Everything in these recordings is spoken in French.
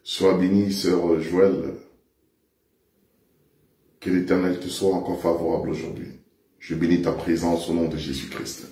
Sois bénie, sœur Joël. Que l'Éternel te soit encore favorable aujourd'hui. Je bénis ta présence au nom de Jésus-Christ.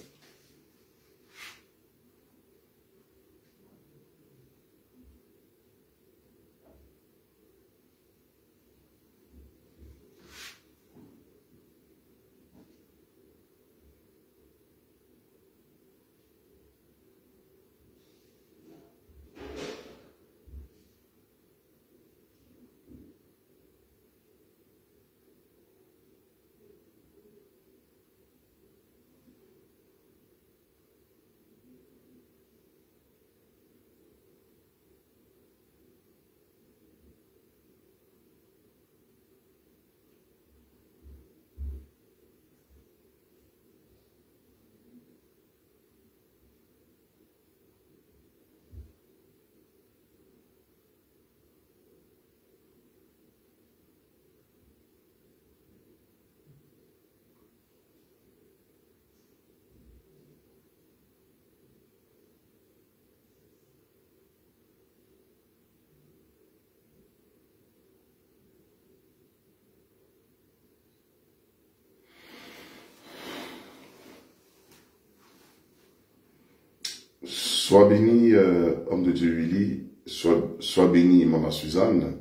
Sois béni, homme de Dieu Willy, sois béni, maman Suzanne,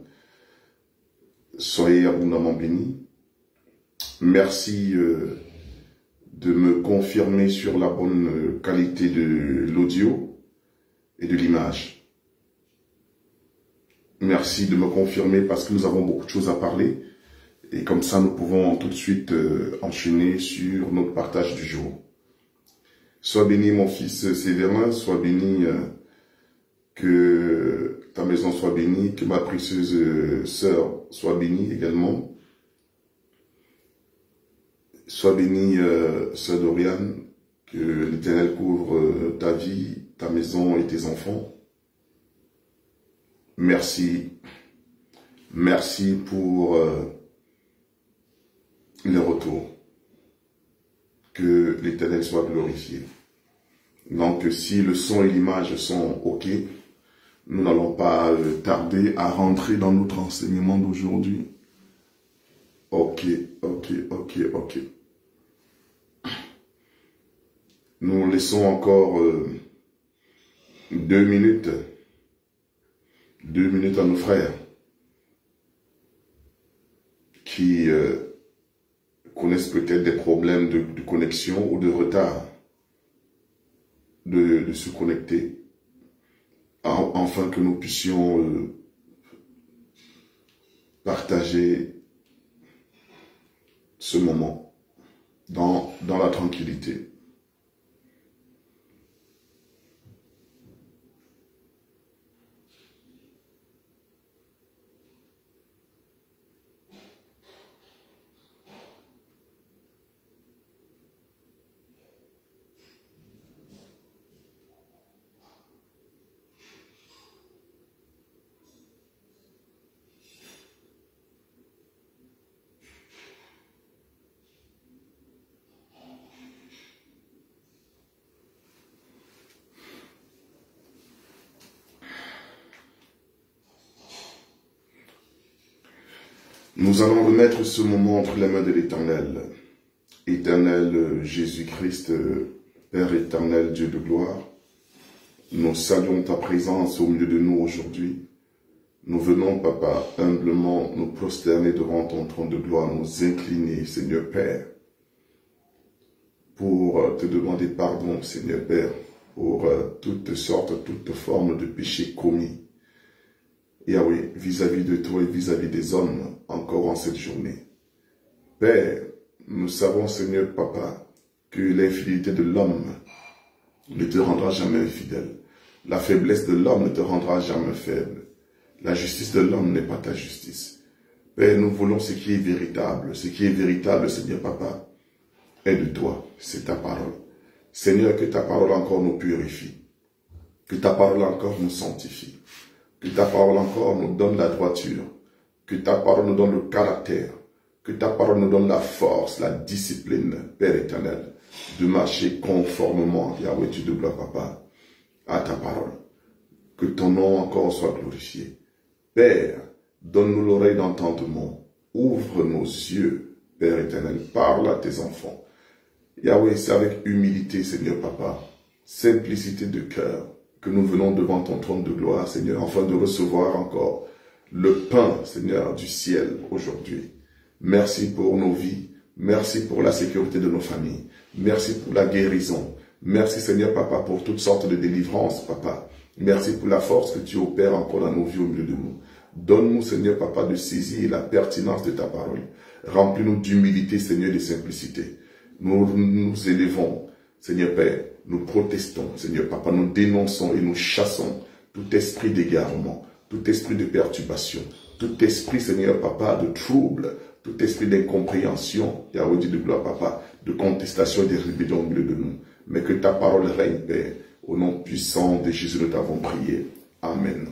soyez abondamment bénis. Merci de me confirmer sur la bonne qualité de l'audio et de l'image. Merci de me confirmer parce que nous avons beaucoup de choses à parler et comme ça nous pouvons tout de suite enchaîner sur notre partage du jour. Sois béni mon fils Séverin, sois béni, que ta maison soit bénie, que ma précieuse sœur soit bénie également. Sois béni, sœur Doriane, que l'Éternel couvre ta vie, ta maison et tes enfants. Merci. Merci pour les retours. Que l'Éternel soit glorifié. Donc, si le son et l'image sont OK, nous n'allons pas tarder à rentrer dans notre enseignement d'aujourd'hui. OK. Nous laissons encore 2 minutes. 2 minutes à nos frères qui connaissent peut-être des problèmes de connexion ou de retard de se connecter, afin que nous puissions partager ce moment dans la tranquillité. Nous allons remettre ce moment entre les mains de l'Éternel. Éternel Jésus-Christ, Père éternel, Dieu de gloire, nous saluons ta présence au milieu de nous aujourd'hui. Nous venons, Papa, humblement nous prosterner devant ton trône de gloire, nous incliner, Seigneur Père, pour te demander pardon, Seigneur Père, pour toutes sortes, toutes formes de péchés commis. Yahweh, vis-à-vis de toi et vis-à-vis des hommes, encore en cette journée. Père, nous savons, Seigneur Papa, que l'infidélité de l'homme ne te rendra jamais infidèle. La faiblesse de l'homme ne te rendra jamais faible. La justice de l'homme n'est pas ta justice. Père, nous voulons ce qui est véritable. Ce qui est véritable, Seigneur Papa, est de toi. C'est ta parole. Seigneur, que ta parole encore nous purifie. Que ta parole encore nous sanctifie. Que ta parole encore nous donne la droiture, que ta parole nous donne le caractère, que ta parole nous donne la force, la discipline, Père éternel, de marcher conformément, Yahweh, Dieu de gloire, Papa, à ta parole. Que ton nom encore soit glorifié. Père, donne-nous l'oreille d'entendement. Ouvre nos yeux, Père éternel. Parle à tes enfants. Yahweh, c'est avec humilité, Seigneur Papa, simplicité de cœur, que nous venons devant ton trône de gloire, Seigneur, afin de recevoir encore le pain, Seigneur, du ciel aujourd'hui. Merci pour nos vies. Merci pour la sécurité de nos familles. Merci pour la guérison. Merci, Seigneur Papa, pour toutes sortes de délivrances, Papa. Merci pour la force que tu opères encore dans nos vies au milieu de nous. Donne-nous, Seigneur Papa, de saisir la pertinence de ta parole. Remplis-nous d'humilité, Seigneur, et de simplicité. Nous nous élevons, Seigneur Père, nous protestons, Seigneur Papa, nous dénonçons et nous chassons tout esprit d'égarement, tout esprit de perturbation, tout esprit, Seigneur Papa, de trouble, tout esprit d'incompréhension, Yahweh dit de gloire, Papa, de contestation et de rébellion au milieu de nous. Mais que ta parole règne, Père. Au nom puissant de Jésus, nous t'avons prié. Amen.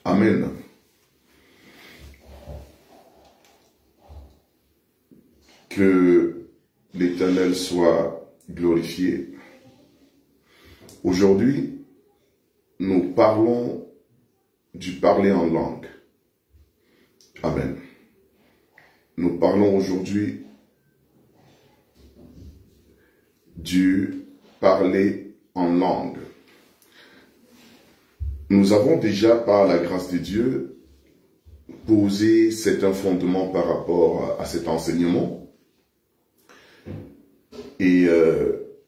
Amen. Que l'Éternel soit glorifié. Aujourd'hui, nous parlons du parler en langue. Amen. Nous parlons aujourd'hui du parler en langue. Nous avons déjà, par la grâce de Dieu, posé certains fondements par rapport à cet enseignement. Et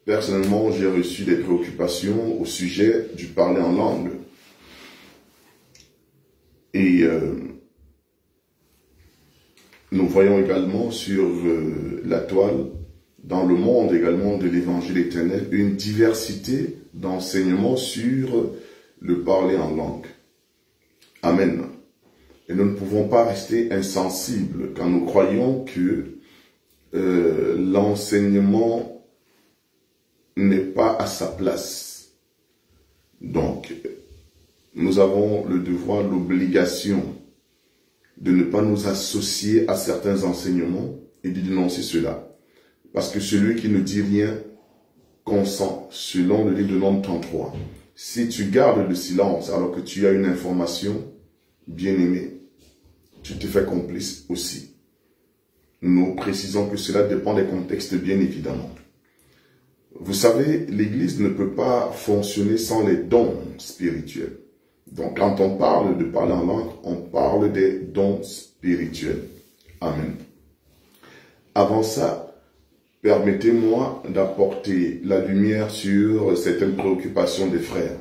personnellement, j'ai reçu des préoccupations au sujet du parler en langue. Et nous voyons également sur la toile, dans le monde également de l'évangile éternel, une diversité d'enseignements sur le parler en langue. Amen. Et nous ne pouvons pas rester insensibles quand nous croyons que l'enseignement n'est pas à sa place. Donc, nous avons le devoir, l'obligation de ne pas nous associer à certains enseignements et de dénoncer cela. Parce que celui qui ne dit rien consent, selon le livre de Nombre 33. Si tu gardes le silence alors que tu as une information, bien-aimé, tu te fais complice aussi. Nous précisons que cela dépend des contextes, bien évidemment. Vous savez, l'Église ne peut pas fonctionner sans les dons spirituels. Donc, quand on parle de parler en langue, on parle des dons spirituels. Amen. Avant ça, permettez-moi d'apporter la lumière sur certaines préoccupations des frères.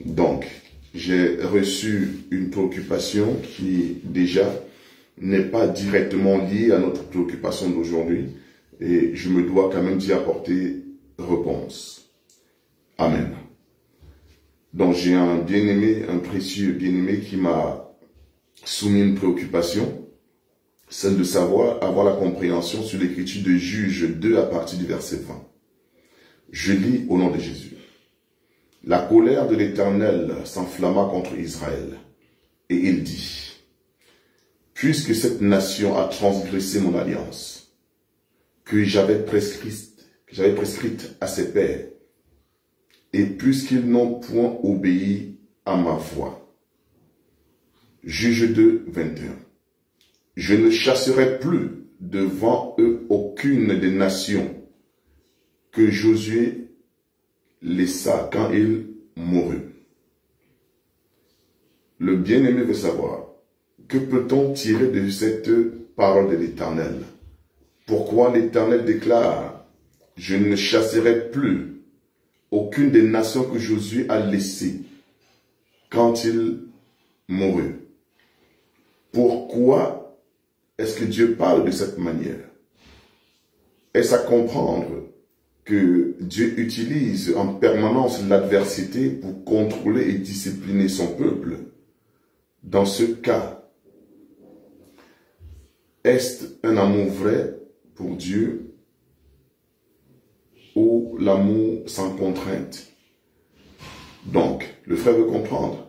Donc, j'ai reçu une préoccupation qui, déjà, n'est pas directement liée à notre préoccupation d'aujourd'hui, et je me dois quand même d'y apporter réponse. Amen. Donc, j'ai un bien-aimé, un précieux bien-aimé qui m'a soumis une préoccupation, celle de savoir, avoir la compréhension sur l'écriture de Juge 2 à partir du verset 20. Je lis au nom de Jésus. La colère de l'Éternel s'enflamma contre Israël, et il dit, puisque cette nation a transgressé mon alliance, que j'avais prescrite à ses pères, et puisqu'ils n'ont point obéi à ma voix. Juge 2, 21. Je ne chasserai plus devant eux aucune des nations que Josué laissa quand il mourut. Le bien-aimé veut savoir, que peut-on tirer de cette parole de l'Éternel? Pourquoi l'Éternel déclare, je ne chasserai plus aucune des nations que Josué a laissées quand il mourut? Pourquoi est-ce que Dieu parle de cette manière? Est-ce à comprendre que Dieu utilise en permanence l'adversité pour contrôler et discipliner son peuple? Dans ce cas, est-ce un amour vrai pour Dieu ou l'amour sans contrainte? Donc, le frère veut comprendre.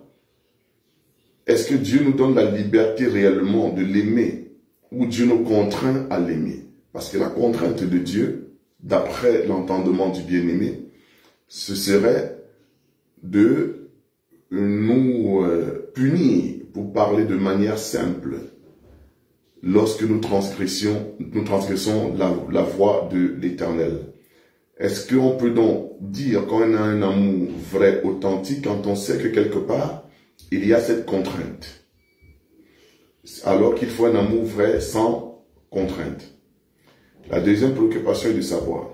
Est-ce que Dieu nous donne la liberté réellement de l'aimer ou Dieu nous contraint à l'aimer? Parce que la contrainte de Dieu, d'après l'entendement du bien-aimé, ce serait de nous punir pour parler de manière simple lorsque nous transgressons la voie de l'Éternel. Est-ce qu'on peut donc dire qu'on a un amour vrai, authentique, quand on sait que quelque part, il y a cette contrainte, alors qu'il faut un amour vrai sans contrainte? La deuxième préoccupation est de savoir,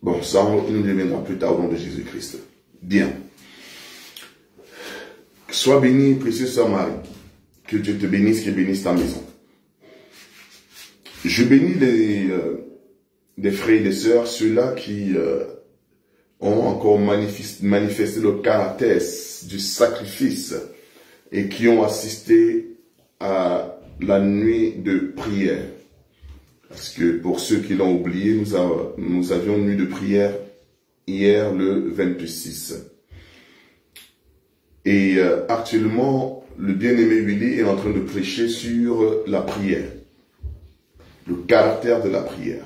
bon, ça, on nous reviendra plus tard au nom de Jésus-Christ. Bien. Sois béni, précieuse sœur Marie. Que Dieu te bénisse, qu'il bénisse ta maison. Je bénis les frères et les sœurs, ceux-là qui ont encore manifesté le caractère du sacrifice et qui ont assisté à la nuit de prière. Parce que pour ceux qui l'ont oublié, nous avions une nuit de prière hier le 26. Et actuellement, le bien-aimé Willy est en train de prêcher sur la prière. Le caractère de la prière.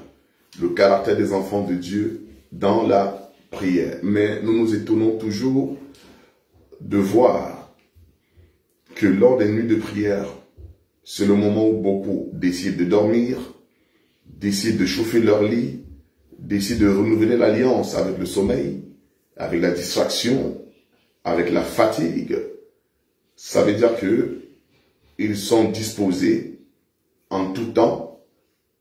Le caractère des enfants de Dieu dans la prière. Mais nous nous étonnons toujours de voir que lors des nuits de prière, c'est le moment où beaucoup décident de dormir, décident de chauffer leur lit, décident de renouveler l'alliance avec le sommeil, avec la distraction, avec la fatigue. Ça veut dire que ils sont disposés en tout temps,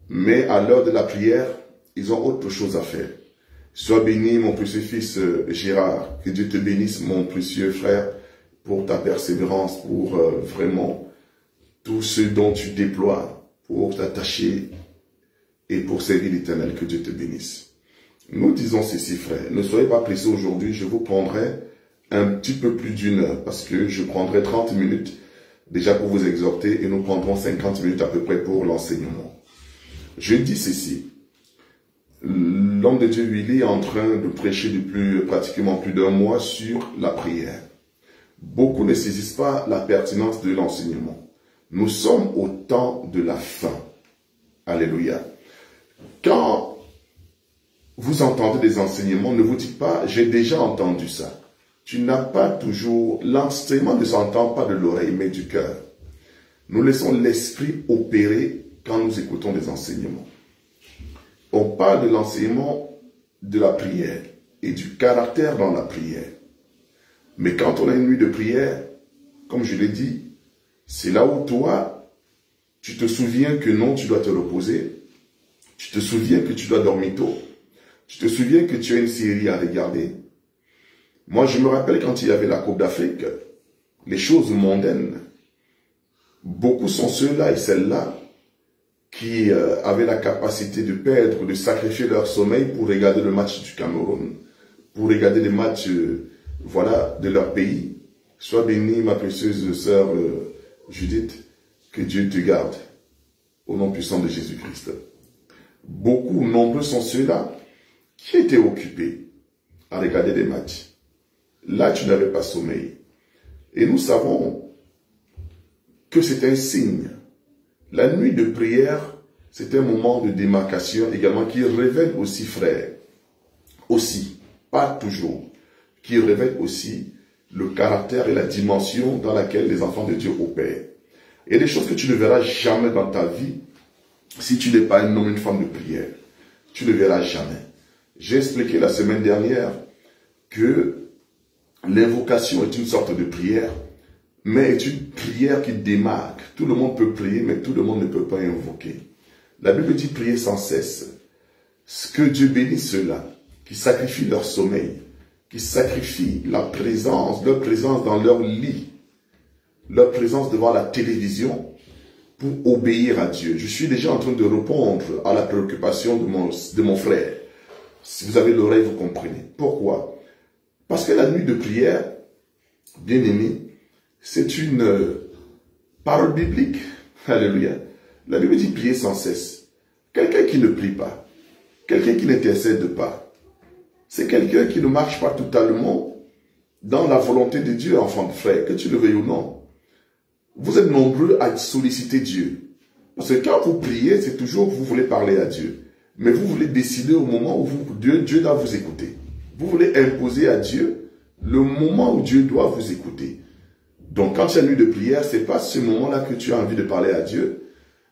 mais à l'heure de la prière, ils ont autre chose à faire. Sois béni, mon précieux fils Gérard, que Dieu te bénisse, mon précieux frère, pour ta persévérance, pour vraiment tout ce dont tu déploies, pour t'attacher et pour servir l'Éternel, que Dieu te bénisse. Nous disons ceci, frère, ne soyez pas pressés aujourd'hui, je vous prendrai un petit peu plus d'une heure, parce que je prendrai 30 minutes déjà pour vous exhorter, et nous prendrons 50 minutes à peu près pour l'enseignement. Je dis ceci, l'homme de Dieu, Willy, est en train de prêcher depuis pratiquement plus d'un mois sur la prière. Beaucoup ne saisissent pas la pertinence de l'enseignement. Nous sommes au temps de la fin. Alléluia. Quand vous entendez des enseignements, ne vous dites pas « j'ai déjà entendu ça ». Tu n'as pas toujours... L'enseignement ne s'entend pas de l'oreille, mais du cœur. Nous laissons l'esprit opérer quand nous écoutons des enseignements. On parle de l'enseignement de la prière et du caractère dans la prière. Mais quand on a une nuit de prière, comme je l'ai dit, c'est là où toi, tu te souviens que non, tu dois te reposer. Tu te souviens que tu dois dormir tôt. Tu te souviens que tu as une série à regarder. Moi, je me rappelle quand il y avait la Coupe d'Afrique, les choses mondaines. Beaucoup sont ceux-là et celles-là qui avaient la capacité de perdre, de sacrifier leur sommeil pour regarder le match du Cameroun, pour regarder les matchs voilà, de leur pays. Sois bénie, ma précieuse sœur Judith, que Dieu te garde, au nom puissant de Jésus-Christ. Beaucoup, nombreux sont ceux-là qui étaient occupés à regarder des matchs. Là, tu n'avais pas sommeil. Et nous savons que c'est un signe. La nuit de prière, c'est un moment de démarcation également qui révèle aussi, frère, aussi, pas toujours, qui révèle aussi le caractère et la dimension dans laquelle les enfants de Dieu opèrent. Et des choses que tu ne verras jamais dans ta vie si tu n'es pas un homme, une femme de prière. Tu ne verras jamais. J'ai expliqué la semaine dernière que l'invocation est une sorte de prière, mais est une prière qui démarque. Tout le monde peut prier, mais tout le monde ne peut pas invoquer. La Bible dit prier sans cesse. Que Dieu bénisse ceux-là qui sacrifient leur sommeil, qui sacrifient leur présence dans leur lit, leur présence devant la télévision pour obéir à Dieu. Je suis déjà en train de répondre à la préoccupation de mon frère. Si vous avez l'oreille, vous comprenez. Pourquoi? Parce que la nuit de prière, bien aimé, c'est une parole biblique. Alléluia. La Bible dit prier sans cesse. Quelqu'un qui ne prie pas, quelqu'un qui n'intercède pas, c'est quelqu'un qui ne marche pas totalement dans la volonté de Dieu, enfant de frère, que tu le veuilles ou non. Vous êtes nombreux à solliciter Dieu. Parce que quand vous priez, c'est toujours vous voulez parler à Dieu. Mais vous voulez décider au moment où Dieu doit vous écouter. Vous voulez imposer à Dieu le moment où Dieu doit vous écouter. Donc quand il y a une nuit de prière, ce n'est pas ce moment-là que tu as envie de parler à Dieu.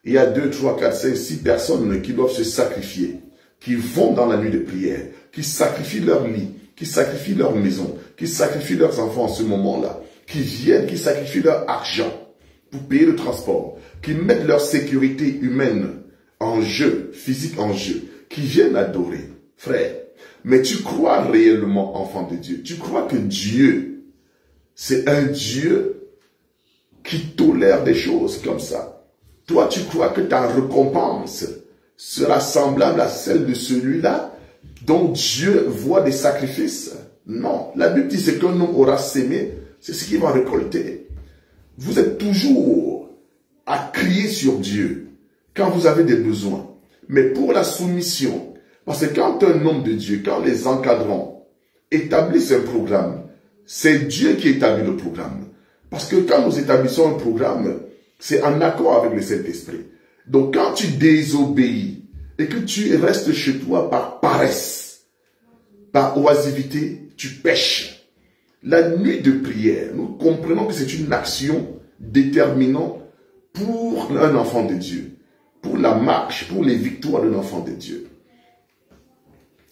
Il y a 2, 3, 4, 5, 6 personnes qui doivent se sacrifier, qui vont dans la nuit de prière, qui sacrifient leur lit, qui sacrifient leur maison, qui sacrifient leurs enfants en ce moment-là, qui viennent, qui sacrifient leur argent pour payer le transport, qui mettent leur sécurité humaine en jeu, physique en jeu, qui viennent adorer. Frère, mais tu crois réellement, enfant de Dieu, tu crois que Dieu, c'est un Dieu qui tolère des choses comme ça. Toi, tu crois que ta récompense sera semblable à celle de celui-là dont Dieu voit des sacrifices? Non. La Bible dit ce qu'un homme aura sémé, c'est ce qu'il va récolter. Vous êtes toujours à crier sur Dieu quand vous avez des besoins. Mais pour la soumission, parce que quand un homme de Dieu, quand les encadrants établissent un programme, c'est Dieu qui établit le programme. Parce que quand nous établissons un programme, c'est en accord avec le Saint-Esprit. Donc quand tu désobéis et que tu restes chez toi par paresse, par oisivité, tu pèches. La nuit de prière, nous comprenons que c'est une action déterminante pour un enfant de Dieu, pour la marche, pour les victoires d'un enfant de Dieu.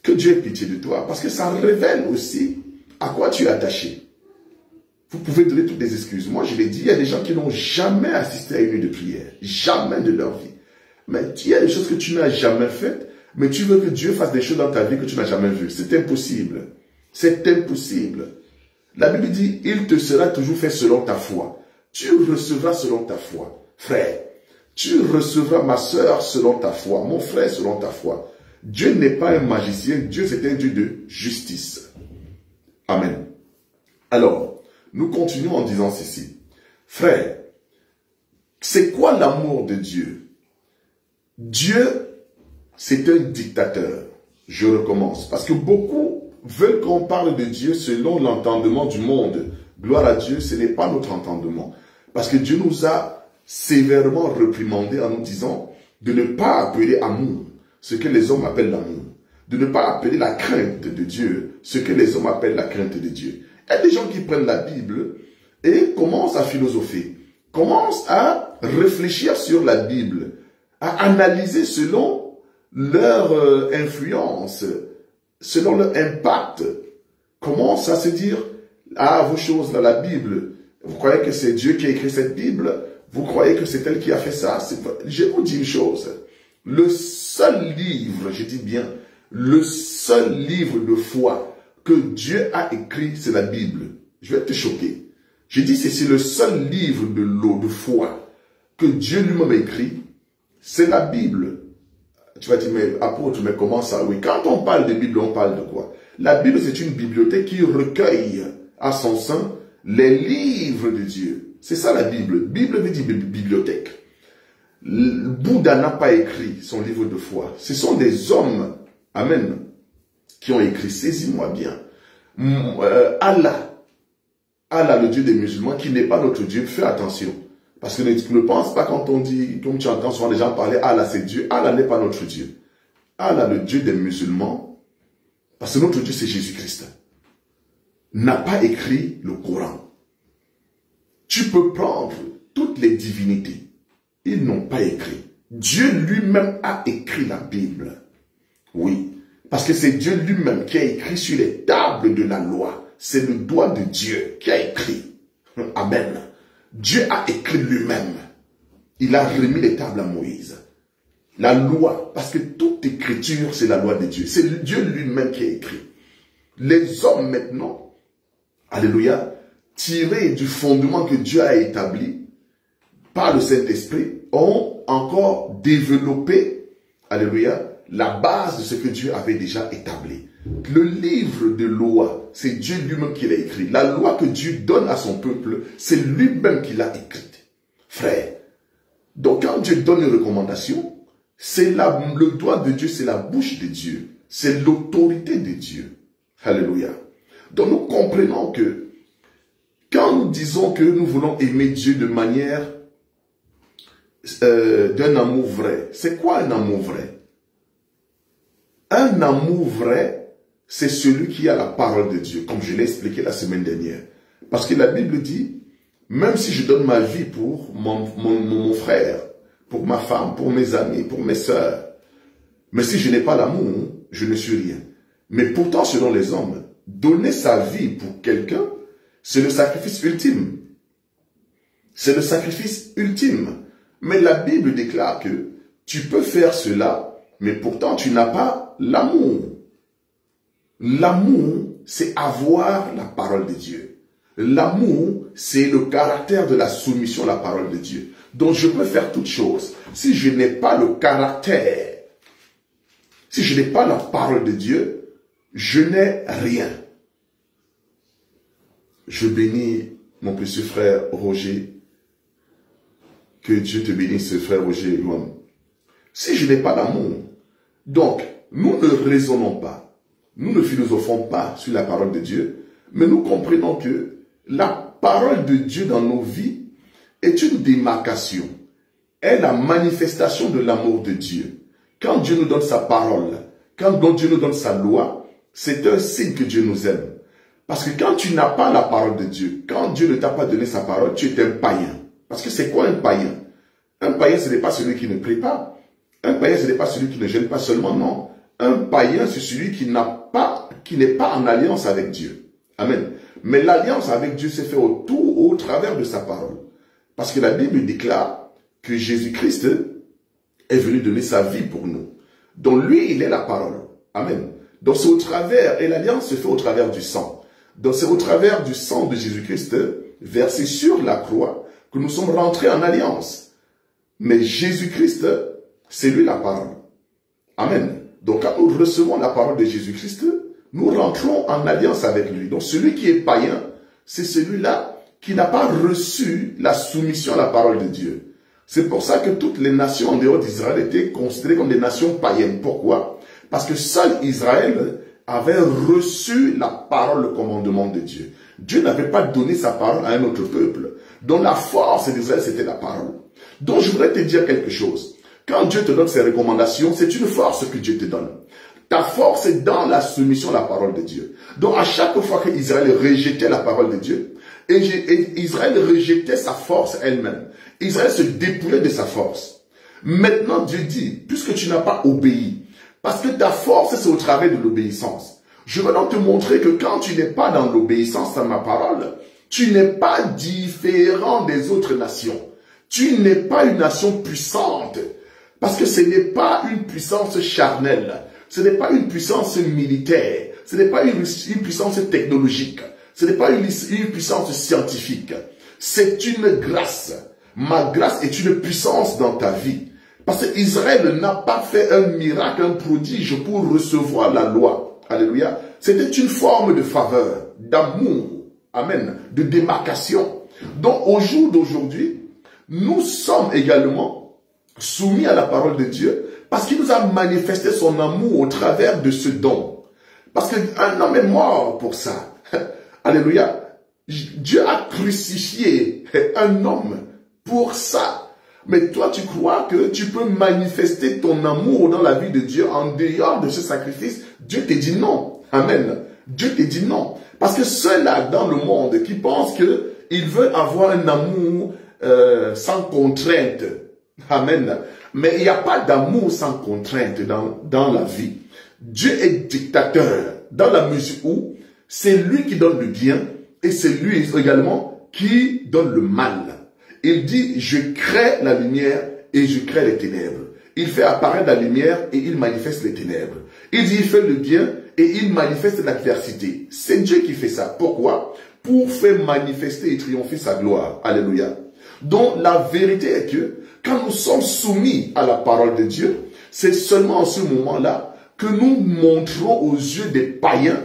Que Dieu ait pitié de toi, parce que ça révèle aussi à quoi tu es attaché. Vous pouvez donner toutes les excuses. Moi, je l'ai dit, il y a des gens qui n'ont jamais assisté à une nuit de prière. Jamais de leur vie. Mais il y a des choses que tu n'as jamais faites, mais tu veux que Dieu fasse des choses dans ta vie que tu n'as jamais vues. C'est impossible. C'est impossible. La Bible dit, il te sera toujours fait selon ta foi. Tu recevras selon ta foi. Frère, tu recevras, ma sœur, selon ta foi. Mon frère, selon ta foi. Dieu n'est pas un magicien. Dieu, c'est un Dieu de justice. Amen. Alors, nous continuons en disant ceci. Frère, c'est quoi l'amour de Dieu? Dieu, c'est un dictateur. Je recommence. Parce que beaucoup veulent qu'on parle de Dieu selon l'entendement du monde. Gloire à Dieu, ce n'est pas notre entendement. Parce que Dieu nous a sévèrement réprimandé en nous disant de ne pas appeler amour ce que les hommes appellent l'amour. De ne pas appeler la crainte de Dieu ce que les hommes appellent la crainte de Dieu. Il y a des gens qui prennent la Bible et commencent à philosopher, commencent à réfléchir sur la Bible, à analyser selon leur influence, selon leur impact, commencent à se dire, ah, vos choses dans la Bible, vous croyez que c'est Dieu qui a écrit cette Bible? Vous croyez que c'est elle qui a fait ça? Je vous dis une chose, le seul livre, je dis bien, le seul livre de foi que Dieu a écrit, c'est la Bible. Je vais te choquer. Je dis c'est le seul livre de l'eau, de foi, que Dieu lui-même a écrit, c'est la Bible. Tu vas dire, mais apôtre, mais comment ça? Oui, quand on parle de Bible, on parle de quoi? La Bible, c'est une bibliothèque qui recueille à son sein les livres de Dieu. C'est ça la Bible. Bible veut dire bibliothèque. Bouddha n'a pas écrit son livre de foi. Ce sont des hommes, amen, qui ont écrit, saisis-moi bien. Allah, le Dieu des musulmans, qui n'est pas notre Dieu, fais attention. Parce que ne pense pas quand on dit, comme tu entends souvent les gens parler, Allah c'est Dieu. Allah n'est pas notre Dieu. Allah, le Dieu des musulmans, parce que notre Dieu c'est Jésus-Christ, n'a pas écrit le Coran. Tu peux prendre toutes les divinités. Ils n'ont pas écrit. Dieu lui-même a écrit la Bible. Oui. Parce que c'est Dieu lui-même qui a écrit sur les tables de la loi. C'est le doigt de Dieu qui a écrit. Amen. Dieu a écrit lui-même. Il a remis les tables à Moïse. La loi, parce que toute écriture, c'est la loi de Dieu. C'est Dieu lui-même qui a écrit. Les hommes maintenant, alléluia, tirés du fondement que Dieu a établi par le Saint-Esprit, ont encore développé, alléluia, la base de ce que Dieu avait déjà établi. Le livre de loi, c'est Dieu lui-même qui l'a écrit. La loi que Dieu donne à son peuple, c'est lui-même qui l'a écrite. Frère, donc quand Dieu donne une recommandation, c'est le doigt de Dieu, c'est la bouche de Dieu. C'est l'autorité de Dieu. Alléluia. Donc nous comprenons que quand nous disons que nous voulons aimer Dieu de manière d'un amour vrai, c'est quoi un amour vrai? Un amour vrai, c'est celui qui a la parole de Dieu, comme je l'ai expliqué la semaine dernière. Parce que la Bible dit, même si je donne ma vie pour mon frère, pour ma femme, pour mes amis, pour mes sœurs, mais si je n'ai pas l'amour, je ne suis rien. Mais pourtant, selon les hommes, donner sa vie pour quelqu'un, c'est le sacrifice ultime. C'est le sacrifice ultime. Mais la Bible déclare que tu peux faire cela, mais pourtant tu n'as pas l'amour. L'amour, c'est avoir la parole de Dieu. L'amour, c'est le caractère de la soumission à la parole de Dieu. Donc je peux faire toutes choses. Si je n'ai pas le caractère, si je n'ai pas la parole de Dieu, je n'ai rien. Je bénis mon précieux frère Roger. Que Dieu te bénisse, frère Roger. Si je n'ai pas l'amour, donc nous ne raisonnons pas, nous ne philosophons pas sur la parole de Dieu, mais nous comprenons que la parole de Dieu dans nos vies est une démarcation, est la manifestation de l'amour de Dieu. Quand Dieu nous donne sa parole, quand Dieu nous donne sa loi, c'est un signe que Dieu nous aime. Parce que quand tu n'as pas la parole de Dieu, quand Dieu ne t'a pas donné sa parole, tu es un païen. Parce que c'est quoi un païen? Un païen, ce n'est pas celui qui ne prie pas. Un païen, ce n'est pas celui qui ne gêne pas seulement, non. Un païen, c'est celui qui n'est pas en alliance avec Dieu. Amen. Mais l'alliance avec Dieu s'est faite au travers de sa parole. Parce que la Bible déclare que Jésus-Christ est venu donner sa vie pour nous. Donc lui, il est la parole. Amen. Donc c'est au travers, et l'alliance se fait au travers du sang. Donc c'est au travers du sang de Jésus-Christ, versé sur la croix, que nous sommes rentrés en alliance. Mais Jésus-Christ, c'est lui la parole. Amen. Donc quand nous recevons la parole de Jésus-Christ, nous rentrons en alliance avec lui. Donc celui qui est païen, c'est celui-là qui n'a pas reçu la soumission à la parole de Dieu. C'est pour ça que toutes les nations en dehors d'Israël étaient considérées comme des nations païennes. Pourquoi? Parce que seul Israël avait reçu la parole, le commandement de Dieu. Dieu n'avait pas donné sa parole à un autre peuple. Donc la force d'Israël, c'était la parole. Donc je voudrais te dire quelque chose. Quand Dieu te donne ses recommandations, c'est une force que Dieu te donne. Ta force est dans la soumission à la parole de Dieu. Donc à chaque fois qu'Israël rejetait la parole de Dieu, et Israël rejetait sa force elle-même. Israël se dépouillait de sa force. Maintenant Dieu dit, puisque tu n'as pas obéi, parce que ta force c'est au travers de l'obéissance. Je veux donc te montrer que quand tu n'es pas dans l'obéissance à ma parole, tu n'es pas différent des autres nations. Tu n'es pas une nation puissante. Parce que ce n'est pas une puissance charnelle. Ce n'est pas une puissance militaire. Ce n'est pas une puissance technologique. Ce n'est pas une puissance scientifique. C'est une grâce. Ma grâce est une puissance dans ta vie. Parce qu'Israël n'a pas fait un miracle, un prodige pour recevoir la loi. Alléluia. C'était une forme de faveur, d'amour. Amen. De démarcation. Donc au jour d'aujourd'hui, nous sommes également soumis à la parole de Dieu parce qu'il nous a manifesté son amour au travers de ce don. Parce qu'un homme est mort pour ça. Alléluia. Dieu a crucifié un homme pour ça. Mais toi, tu crois que tu peux manifester ton amour dans la vie de Dieu en dehors de ce sacrifice? Dieu te dit non. Amen. Dieu te dit non. Parce que ceux-là dans le monde qui pensent qu'ils veulent avoir un amour sans contrainte. Amen. Mais il n'y a pas d'amour sans contrainte dans la vie. Dieu est dictateur dans la mesure où c'est lui qui donne le bien et c'est lui également qui donne le mal. Il dit, je crée la lumière et je crée les ténèbres. Il fait apparaître la lumière et il manifeste les ténèbres. Il dit, il fait le bien et il manifeste l'adversité. C'est Dieu qui fait ça. Pourquoi? Pour faire manifester et triompher sa gloire. Alléluia. Donc la vérité est que quand nous sommes soumis à la parole de Dieu, c'est seulement en ce moment-là que nous montrons aux yeux des païens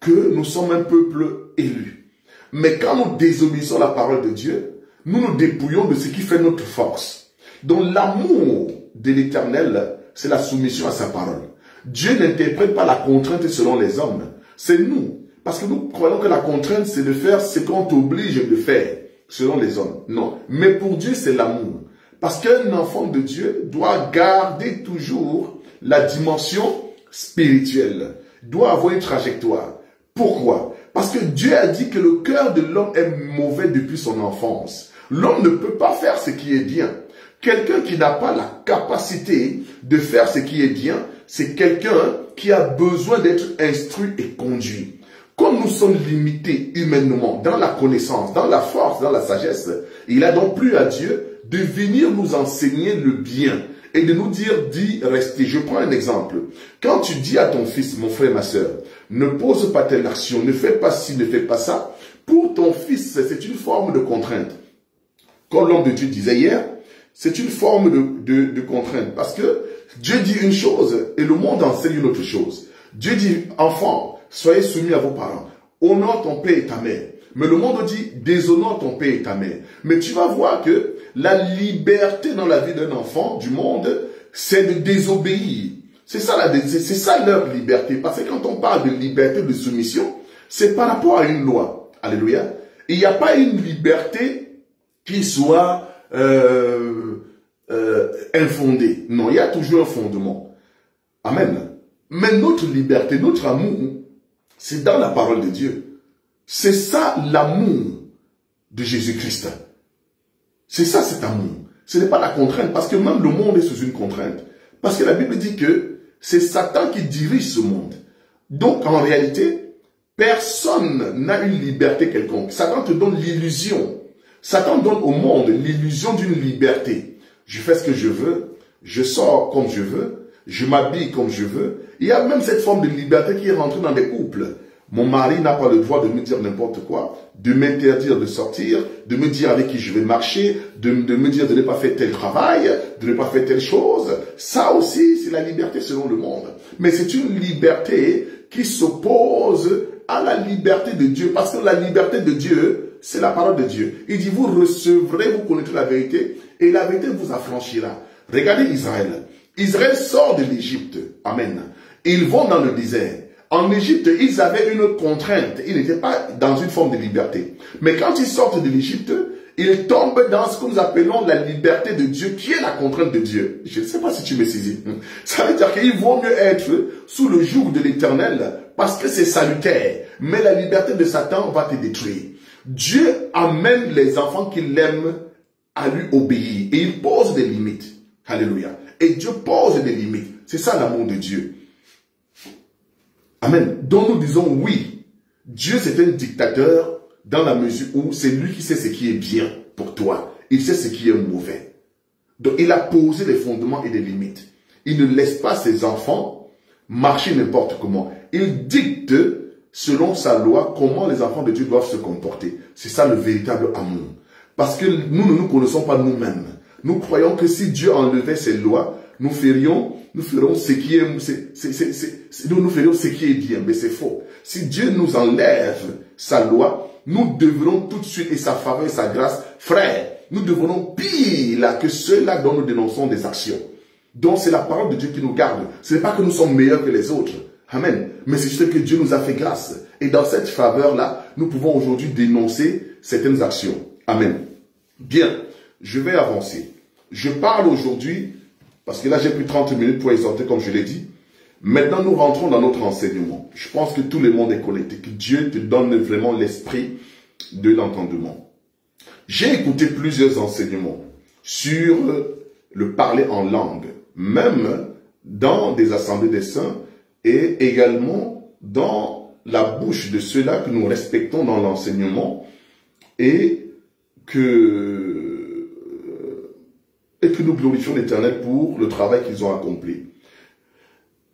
que nous sommes un peuple élu. Mais quand nous désobéissons à la parole de Dieu, nous nous dépouillons de ce qui fait notre force. Donc l'amour de l'Éternel, c'est la soumission à sa parole. Dieu n'interprète pas la contrainte selon les hommes. C'est nous. Parce que nous croyons que la contrainte, c'est de faire ce qu'on t'oblige de faire selon les hommes. Non. Mais pour Dieu, c'est l'amour. Parce qu'un enfant de Dieu doit garder toujours la dimension spirituelle doit avoir une trajectoire. Pourquoi? Parce que Dieu a dit que le cœur de l'homme est mauvais depuis son enfance. L'homme ne peut pas faire ce qui est bien. Quelqu'un qui n'a pas la capacité de faire ce qui est bien, c'est quelqu'un qui a besoin d'être instruit et conduit. Comme nous sommes limités humainement dans la connaissance, dans la force, dans la sagesse, il a donc plu à Dieu de venir nous enseigner le bien et de nous dire d'y rester. Je prends un exemple. Quand tu dis à ton fils, mon frère, ma soeur, ne pose pas telle action, ne fais pas ci, ne fais pas ça, pour ton fils, c'est une forme de contrainte. Comme l'homme de Dieu disait hier, c'est une forme de contrainte. Parce que Dieu dit une chose et le monde enseigne une autre chose. Dieu dit, enfants, soyez soumis à vos parents. Honore ton père et ta mère. Mais le monde dit, déshonore ton père et ta mère. Mais tu vas voir que la liberté dans la vie d'un enfant du monde, c'est de désobéir. C'est ça leur liberté. Parce que quand on parle de liberté de soumission, c'est par rapport à une loi. Alléluia. Il n'y a pas une liberté qui soit infondée. Non, il y a toujours un fondement. Amen. Mais notre liberté, notre amour, c'est dans la parole de Dieu. C'est ça l'amour de Jésus-Christ. C'est ça cet amour. Ce n'est pas la contrainte, parce que même le monde est sous une contrainte. Parce que la Bible dit que c'est Satan qui dirige ce monde. Donc en réalité, personne n'a une liberté quelconque. Satan te donne l'illusion. Satan donne au monde l'illusion d'une liberté. Je fais ce que je veux, je sors comme je veux, je m'habille comme je veux. Il y a même cette forme de liberté qui est rentrée dans les couples. Mon mari n'a pas le droit de me dire n'importe quoi, de m'interdire de sortir, de me dire avec qui je vais marcher, de me dire de ne pas faire tel travail, de ne pas faire telle chose. Ça aussi, c'est la liberté selon le monde. Mais c'est une liberté qui s'oppose à la liberté de Dieu. Parce que la liberté de Dieu, c'est la parole de Dieu. Il dit, vous recevrez, vous connaîtrez la vérité, et la vérité vous affranchira. Regardez Israël. Israël sort de l'Égypte. Amen. Ils vont dans le désert. En Égypte, ils avaient une contrainte. Ils n'étaient pas dans une forme de liberté. Mais quand ils sortent de l'Égypte, ils tombent dans ce que nous appelons la liberté de Dieu, qui est la contrainte de Dieu. Je ne sais pas si tu me saisis. Ça veut dire qu'il vaut mieux être sous le joug de l'Éternel, parce que c'est salutaire. Mais la liberté de Satan va te détruire. Dieu amène les enfants qu'il aime à lui obéir. Et il pose des limites. Alléluia. Et Dieu pose des limites. C'est ça l'amour de Dieu. Amen. Donc nous disons oui, Dieu c'est un dictateur dans la mesure où c'est lui qui sait ce qui est bien pour toi. Il sait ce qui est mauvais. Donc il a posé des fondements et des limites. Il ne laisse pas ses enfants marcher n'importe comment. Il dicte selon sa loi comment les enfants de Dieu doivent se comporter. C'est ça le véritable amour. Parce que nous ne nous connaissons pas nous-mêmes. Nous croyons que si Dieu enlevait ses lois, nous ferons ce qui est, nous ferions ce qui est bien, mais c'est faux. Si Dieu nous enlève sa loi, nous devrons tout de suite, et sa faveur et sa grâce, frère, nous devenons pire là que ceux-là dont nous dénonçons des actions. Donc c'est la parole de Dieu qui nous garde. Ce n'est pas que nous sommes meilleurs que les autres. Amen. Mais c'est juste que Dieu nous a fait grâce. Et dans cette faveur-là, nous pouvons aujourd'hui dénoncer certaines actions. Amen. Bien, je vais avancer. Je parle aujourd'hui, parce que là j'ai pris 30 minutes pour exhorter comme je l'ai dit. Maintenant nous rentrons dans notre enseignement. Je pense que tout le monde est connecté, que Dieu te donne vraiment l'esprit de l'entendement. J'ai écouté plusieurs enseignements sur le parler en langue, même dans des assemblées des saints et également dans la bouche de ceux-là que nous respectons dans l'enseignement et que nous glorifions l'Éternel pour le travail qu'ils ont accompli.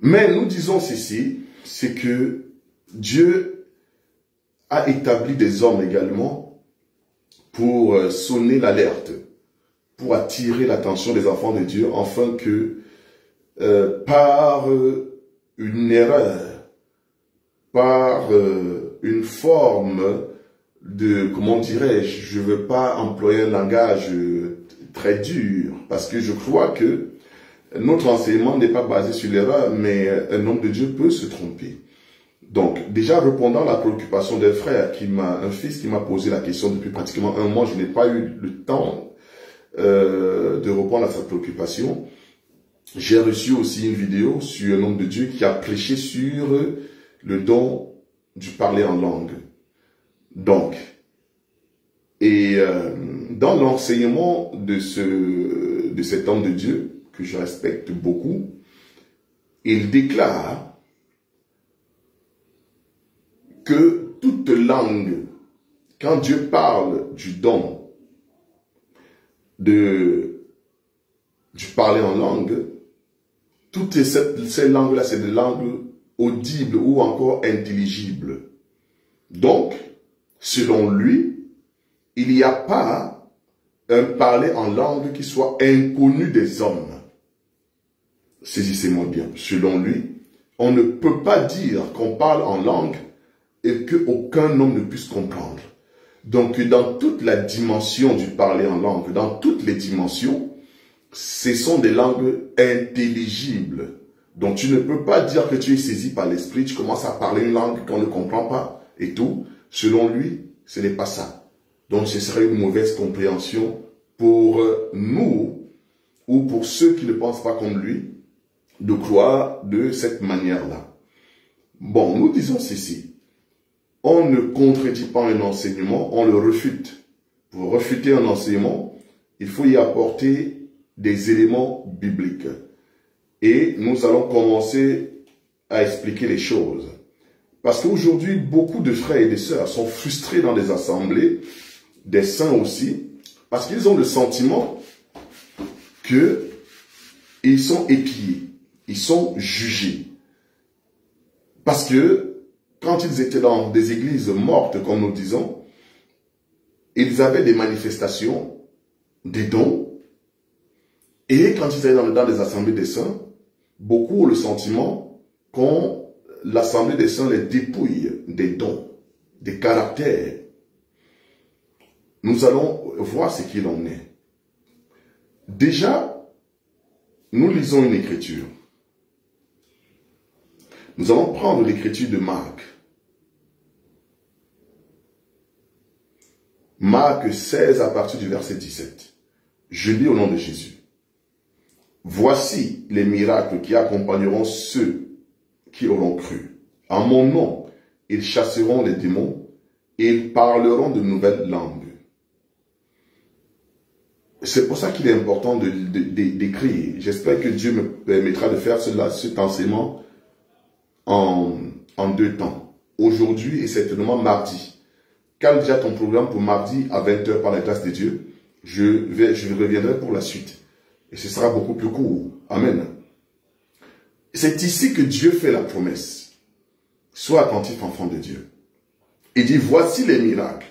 Mais nous disons ceci, c'est que Dieu a établi des hommes également pour sonner l'alerte, pour attirer l'attention des enfants de Dieu, afin que par une erreur, par une forme de, comment dirais-je, je ne veux pas employer un langage très dur, parce que je crois que notre enseignement n'est pas basé sur l'erreur, mais un homme de Dieu peut se tromper. Donc, déjà répondant à la préoccupation d'un frère, un fils qui m'a posé la question depuis pratiquement un mois, je n'ai pas eu le temps de répondre à sa préoccupation. j'ai reçu aussi une vidéo sur un homme de Dieu qui a prêché sur le don du parler en langue. Donc, et dans l'enseignement de cet homme de Dieu, que je respecte beaucoup, il déclare que toute langue, quand Dieu parle du don du parler en langue, toutes ces langues-là, c'est des langues audibles ou encore intelligibles. Donc, selon lui, il n'y a pas un parler en langue qui soit inconnu des hommes. Saisissez-moi bien. Selon lui, on ne peut pas dire qu'on parle en langue et qu'aucun homme ne puisse comprendre. Donc, dans toute la dimension du parler en langue, dans toutes les dimensions, ce sont des langues intelligibles. Donc, tu ne peux pas dire que tu es saisi par l'esprit, tu commences à parler une langue qu'on ne comprend pas et tout. Selon lui, ce n'est pas ça. Donc, ce serait une mauvaise compréhension pour nous ou pour ceux qui ne pensent pas comme lui de croire de cette manière-là. Bon, nous disons ceci. On ne contredit pas un enseignement, on le refute. Pour refuter un enseignement, il faut y apporter des éléments bibliques. Et nous allons commencer à expliquer les choses. Parce qu'aujourd'hui, beaucoup de frères et de sœurs sont frustrés dans les assemblées, des saints aussi, parce qu'ils ont le sentiment qu'ils sont épiés, ils sont jugés. Parce que quand ils étaient dans des églises mortes, comme nous disons, ils avaient des manifestations, des dons, et quand ils étaient dans les assemblées des saints, beaucoup ont le sentiment qu'on l'assemblée des saints les dépouille des dons, des caractères. Nous allons voir ce qu'il en est. Déjà, nous lisons une écriture. Nous allons prendre l'écriture de Marc. Marc 16 à partir du verset 17. Je lis au nom de Jésus. Voici les miracles qui accompagneront ceux qui auront cru. En mon nom, ils chasseront les démons et ils parleront de nouvelles langues. C'est pour ça qu'il est important d'écrire. J'espère que Dieu me permettra de faire cet enseignement en 2 temps. Aujourd'hui et certainement mardi. Cale déjà ton programme pour mardi à 20 h par la grâce de Dieu. Je reviendrai pour la suite. Et ce sera beaucoup plus court. Amen. C'est ici que Dieu fait la promesse. Sois attentif, enfant de Dieu. Il dit, voici les miracles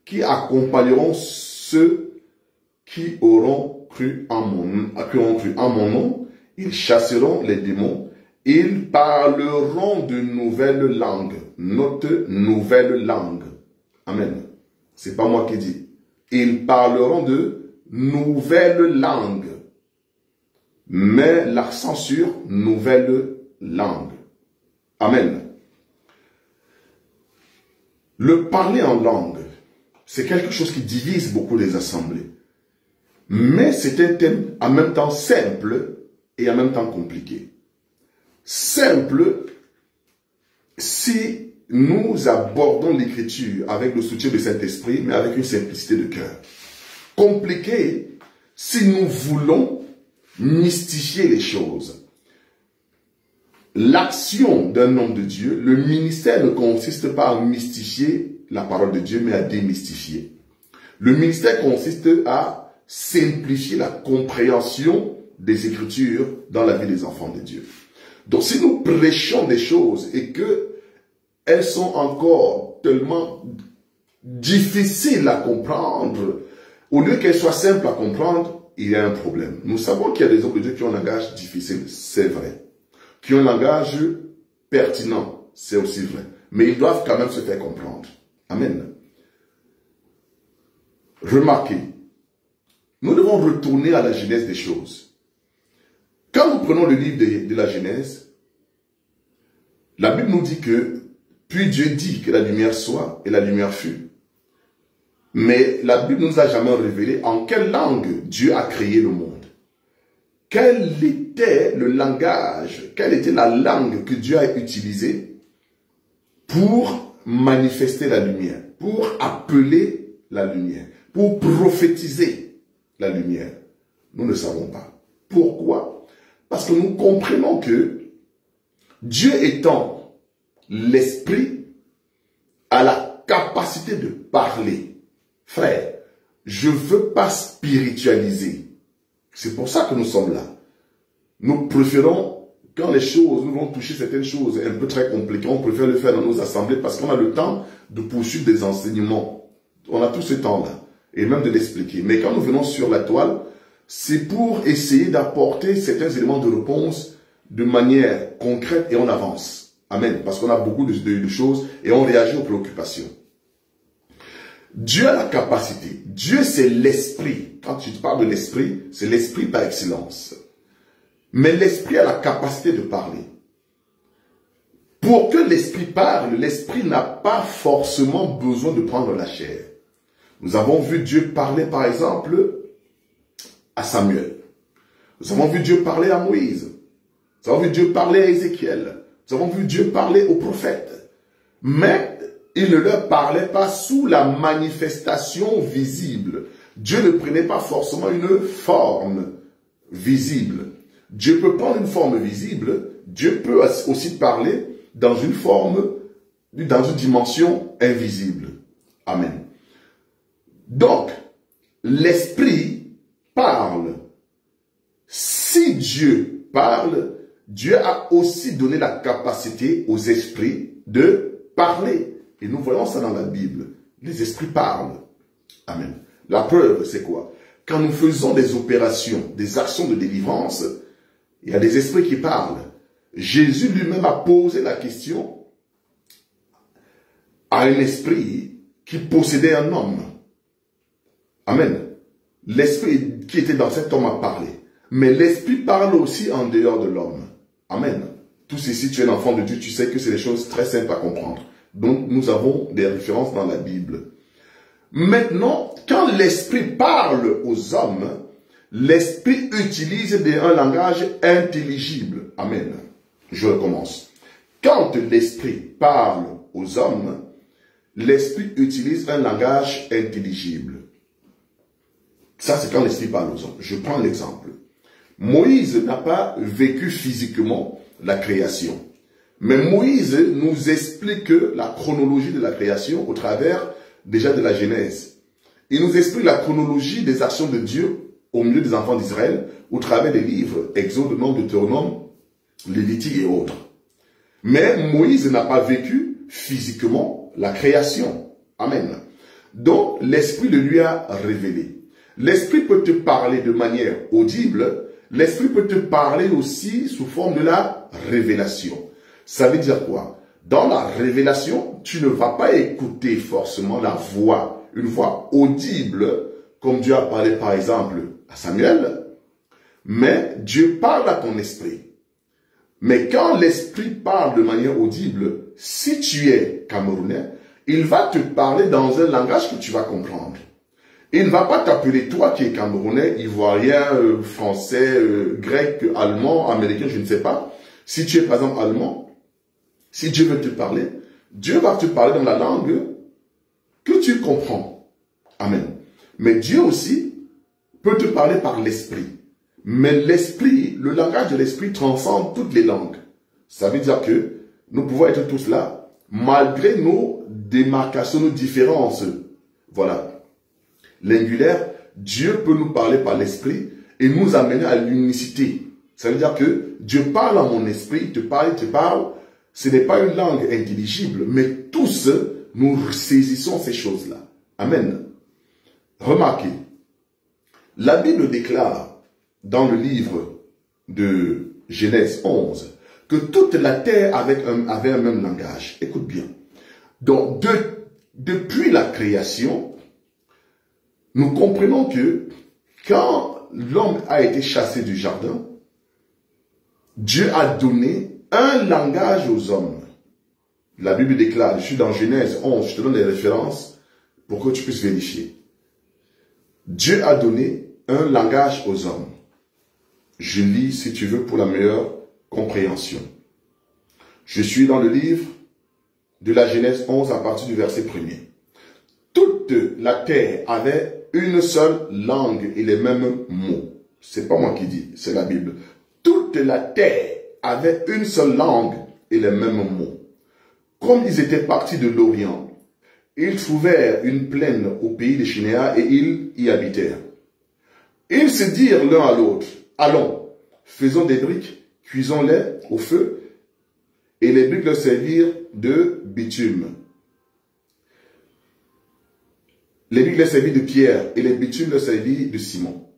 qui accompagneront ceux qui auront cru en mon nom. Ils chasseront les démons. Ils parleront de nouvelles langues. Note, nouvelles langues. Amen. C'est pas moi qui dis. Ils parleront de nouvelles langues. Mais l'accent sur nouvelles langues. Amen. Le parler en langue, c'est quelque chose qui divise beaucoup les assemblées. Mais c'est un thème en même temps simple et en même temps compliqué. Simple, si nous abordons l'écriture avec le soutien du Saint-Esprit, mais avec une simplicité de cœur. Compliqué, si nous voulons mystifier les choses. L'action d'un homme de Dieu, le ministère ne consiste pas à mystifier la parole de Dieu, mais à démystifier. Le ministère consiste à simplifier la compréhension des Écritures dans la vie des enfants de Dieu. Donc si nous prêchons des choses et que elles sont encore tellement difficiles à comprendre, au lieu qu'elles soient simples à comprendre, il y a un problème. Nous savons qu'il y a des hommes de Dieu qui ont un langage difficile, c'est vrai. Qui ont un langage pertinent, c'est aussi vrai. Mais ils doivent quand même se faire comprendre. Amen. Remarquez, nous devons retourner à la genèse des choses. Quand nous prenons le livre de la Genèse, la Bible nous dit que puis Dieu dit que la lumière soit et la lumière fut. Mais la Bible ne nous a jamais révélé en quelle langue Dieu a créé le monde. Quelle était le langage, quelle était la langue que Dieu a utilisée pour manifester la lumière, pour appeler la lumière, pour prophétiser la lumière? Nous ne savons pas. Pourquoi? Parce que nous comprenons que Dieu étant l'esprit a la capacité de parler. Frère, je ne veux pas spiritualiser. C'est pour ça que nous sommes là. Nous préférons, quand les choses, nous vont toucher certaines choses un peu très compliquées, on préfère le faire dans nos assemblées parce qu'on a le temps de poursuivre des enseignements. On a tout ce temps-là, et même de l'expliquer. Mais quand nous venons sur la toile, c'est pour essayer d'apporter certains éléments de réponse de manière concrète et on avance. Amen. Parce qu'on a beaucoup de choses et on réagit aux préoccupations. Dieu a la capacité. Dieu, c'est l'esprit. Quand tu parles de l'esprit, c'est l'esprit par excellence. Mais l'esprit a la capacité de parler. Pour que l'esprit parle, l'esprit n'a pas forcément besoin de prendre la chair. Nous avons vu Dieu parler, par exemple, à Samuel. Nous avons vu Dieu parler à Moïse. Nous avons vu Dieu parler à Ézéchiel. Nous avons vu Dieu parler aux prophètes. Mais il ne leur parlait pas sous la manifestation visible. Dieu ne prenait pas forcément une forme visible. Dieu peut prendre une forme visible. Dieu peut aussi parler dans une forme, dans une dimension invisible. Amen. Donc, l'esprit parle. Si Dieu parle, Dieu a aussi donné la capacité aux esprits de parler. Et nous voyons ça dans la Bible. Les esprits parlent. Amen. La preuve, c'est quoi? Quand nous faisons des opérations, des actions de délivrance, il y a des esprits qui parlent. Jésus lui-même a posé la question à un esprit qui possédait un homme. Amen. L'esprit qui était dans cet homme a parlé. Mais l'esprit parle aussi en dehors de l'homme. Amen. Tout ceci, tu es un enfant de Dieu, tu sais que c'est des choses très simples à comprendre. Donc, nous avons des références dans la Bible. Maintenant, quand l'esprit parle aux hommes, l'esprit utilise un langage intelligible. Amen. Je recommence. Quand l'esprit parle aux hommes, l'esprit utilise un langage intelligible. Ça, c'est quand l'esprit parle aux hommes. Je prends l'exemple. Moïse n'a pas vécu physiquement la création. Mais Moïse nous explique la chronologie de la création au travers déjà de la Genèse. Il nous explique la chronologie des actions de Dieu au milieu des enfants d'Israël au travers des livres Exode, Nombre, Deutéronome, Lévitique et autres. Mais Moïse n'a pas vécu physiquement la création. Amen. Donc, l'Esprit le lui a révélé. L'Esprit peut te parler de manière audible. L'Esprit peut te parler aussi sous forme de la révélation. Ça veut dire quoi? Dans la révélation, tu ne vas pas écouter forcément la voix, une voix audible, comme Dieu a parlé par exemple à Samuel, mais Dieu parle à ton esprit. Mais quand l'esprit parle de manière audible, si tu es camerounais, il va te parler dans un langage que tu vas comprendre. Il ne va pas t'appeler toi qui es camerounais, ivoirien, français, grec, allemand, américain, je ne sais pas. Si tu es par exemple allemand, si Dieu veut te parler, Dieu va te parler dans la langue que tu comprends. Amen. Mais Dieu aussi peut te parler par l'esprit. Mais l'esprit, le langage de l'esprit transcende toutes les langues. Ça veut dire que nous pouvons être tous là, malgré nos démarcations, nos différences. Voilà. L'ingulaire, Dieu peut nous parler par l'esprit et nous amener à l'unicité. Ça veut dire que Dieu parle à mon esprit, il te parle. Ce n'est pas une langue intelligible, mais tous nous saisissons ces choses-là. Amen. Remarquez, la Bible déclare dans le livre de Genèse 11 que toute la terre avait un même langage. Écoute bien. Donc, depuis la création, nous comprenons que quand l'homme a été chassé du jardin, Dieu a donné un langage aux hommes. La Bible déclare, je suis dans Genèse 11, je te donne les références pour que tu puisses vérifier. Dieu a donné un langage aux hommes. Je lis, si tu veux, pour la meilleure compréhension. Je suis dans le livre de la Genèse 11 à partir du verset 1er. Toute la terre avait une seule langue et les mêmes mots. C'est pas moi qui dis, c'est la Bible. Toute la terre avait une seule langue et les mêmes mots. Comme ils étaient partis de l'Orient, ils trouvèrent une plaine au pays de Shinéa et ils y habitèrent. Ils se dirent l'un à l'autre, allons, faisons des briques, cuisons-les au feu, et les briques leur servirent de bitume. Les briques leur servirent de pierre, et les bitumes leur servirent de ciment.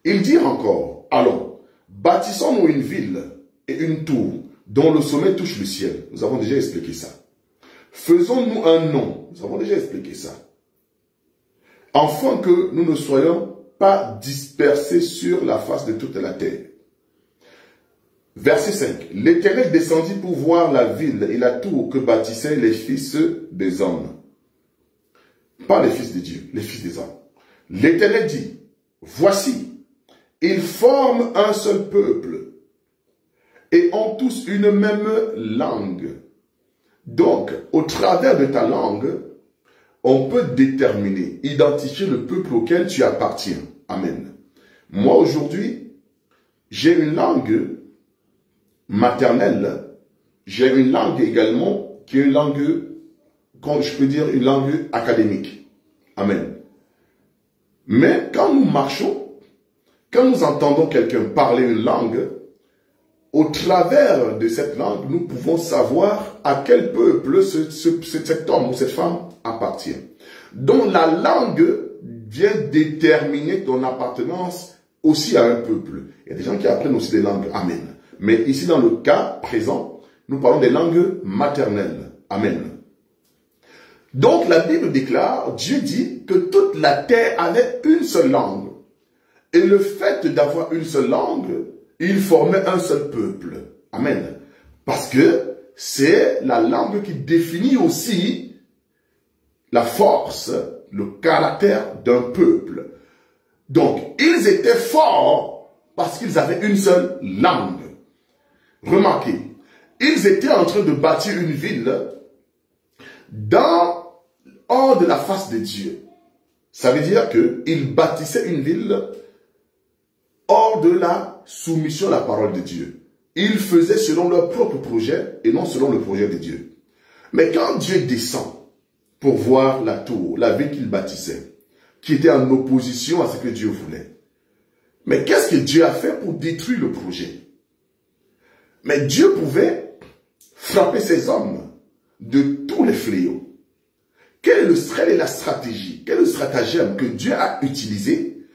Ils dirent encore, allons, bâtissons-nous une ville et une tour, dont le sommet touche le ciel. Nous avons déjà expliqué ça. Faisons-nous un nom. Nous avons déjà expliqué ça. Afin que nous ne soyons pas dispersés sur la face de toute la terre. Verset 5. L'Éternel descendit pour voir la ville et la tour que bâtissaient les fils des hommes. Pas les fils de Dieu, les fils des hommes. L'Éternel dit, voici, ils forment un seul peuple et ont tous une même langue. Donc, au travers de ta langue, on peut déterminer, identifier le peuple auquel tu appartiens. Amen. Moi, aujourd'hui, j'ai une langue maternelle. J'ai une langue également qui est une langue, comme je peux dire, une langue académique. Amen. Mais quand nous marchons, quand nous entendons quelqu'un parler une langue, au travers de cette langue, nous pouvons savoir à quel peuple cet homme ou cette femme appartient. Donc la langue vient déterminer ton appartenance aussi à un peuple. Il y a des gens qui apprennent aussi des langues. Amen. Mais ici, dans le cas présent, nous parlons des langues maternelles. Amen. Donc la Bible déclare, Dieu dit que toute la terre avait une seule langue. Et le fait d'avoir une seule langue, il formait un seul peuple. Amen. Parce que c'est la langue qui définit aussi la force, le caractère d'un peuple. Donc, ils étaient forts parce qu'ils avaient une seule langue. Remarquez, ils étaient en train de bâtir une ville hors de la face de Dieu. Ça veut dire qu'ils bâtissaient une ville hors de la soumission à la parole de Dieu. Ils faisaient selon leur propre projet et non selon le projet de Dieu. Mais quand Dieu descend pour voir la tour, la ville qu'il bâtissait, qui était en opposition à ce que Dieu voulait, mais qu'est-ce que Dieu a fait pour détruire le projet? Mais Dieu pouvait frapper ces hommes de tous les fléaux. Quelle serait la stratégie, quel est le stratagème que Dieu a utilisé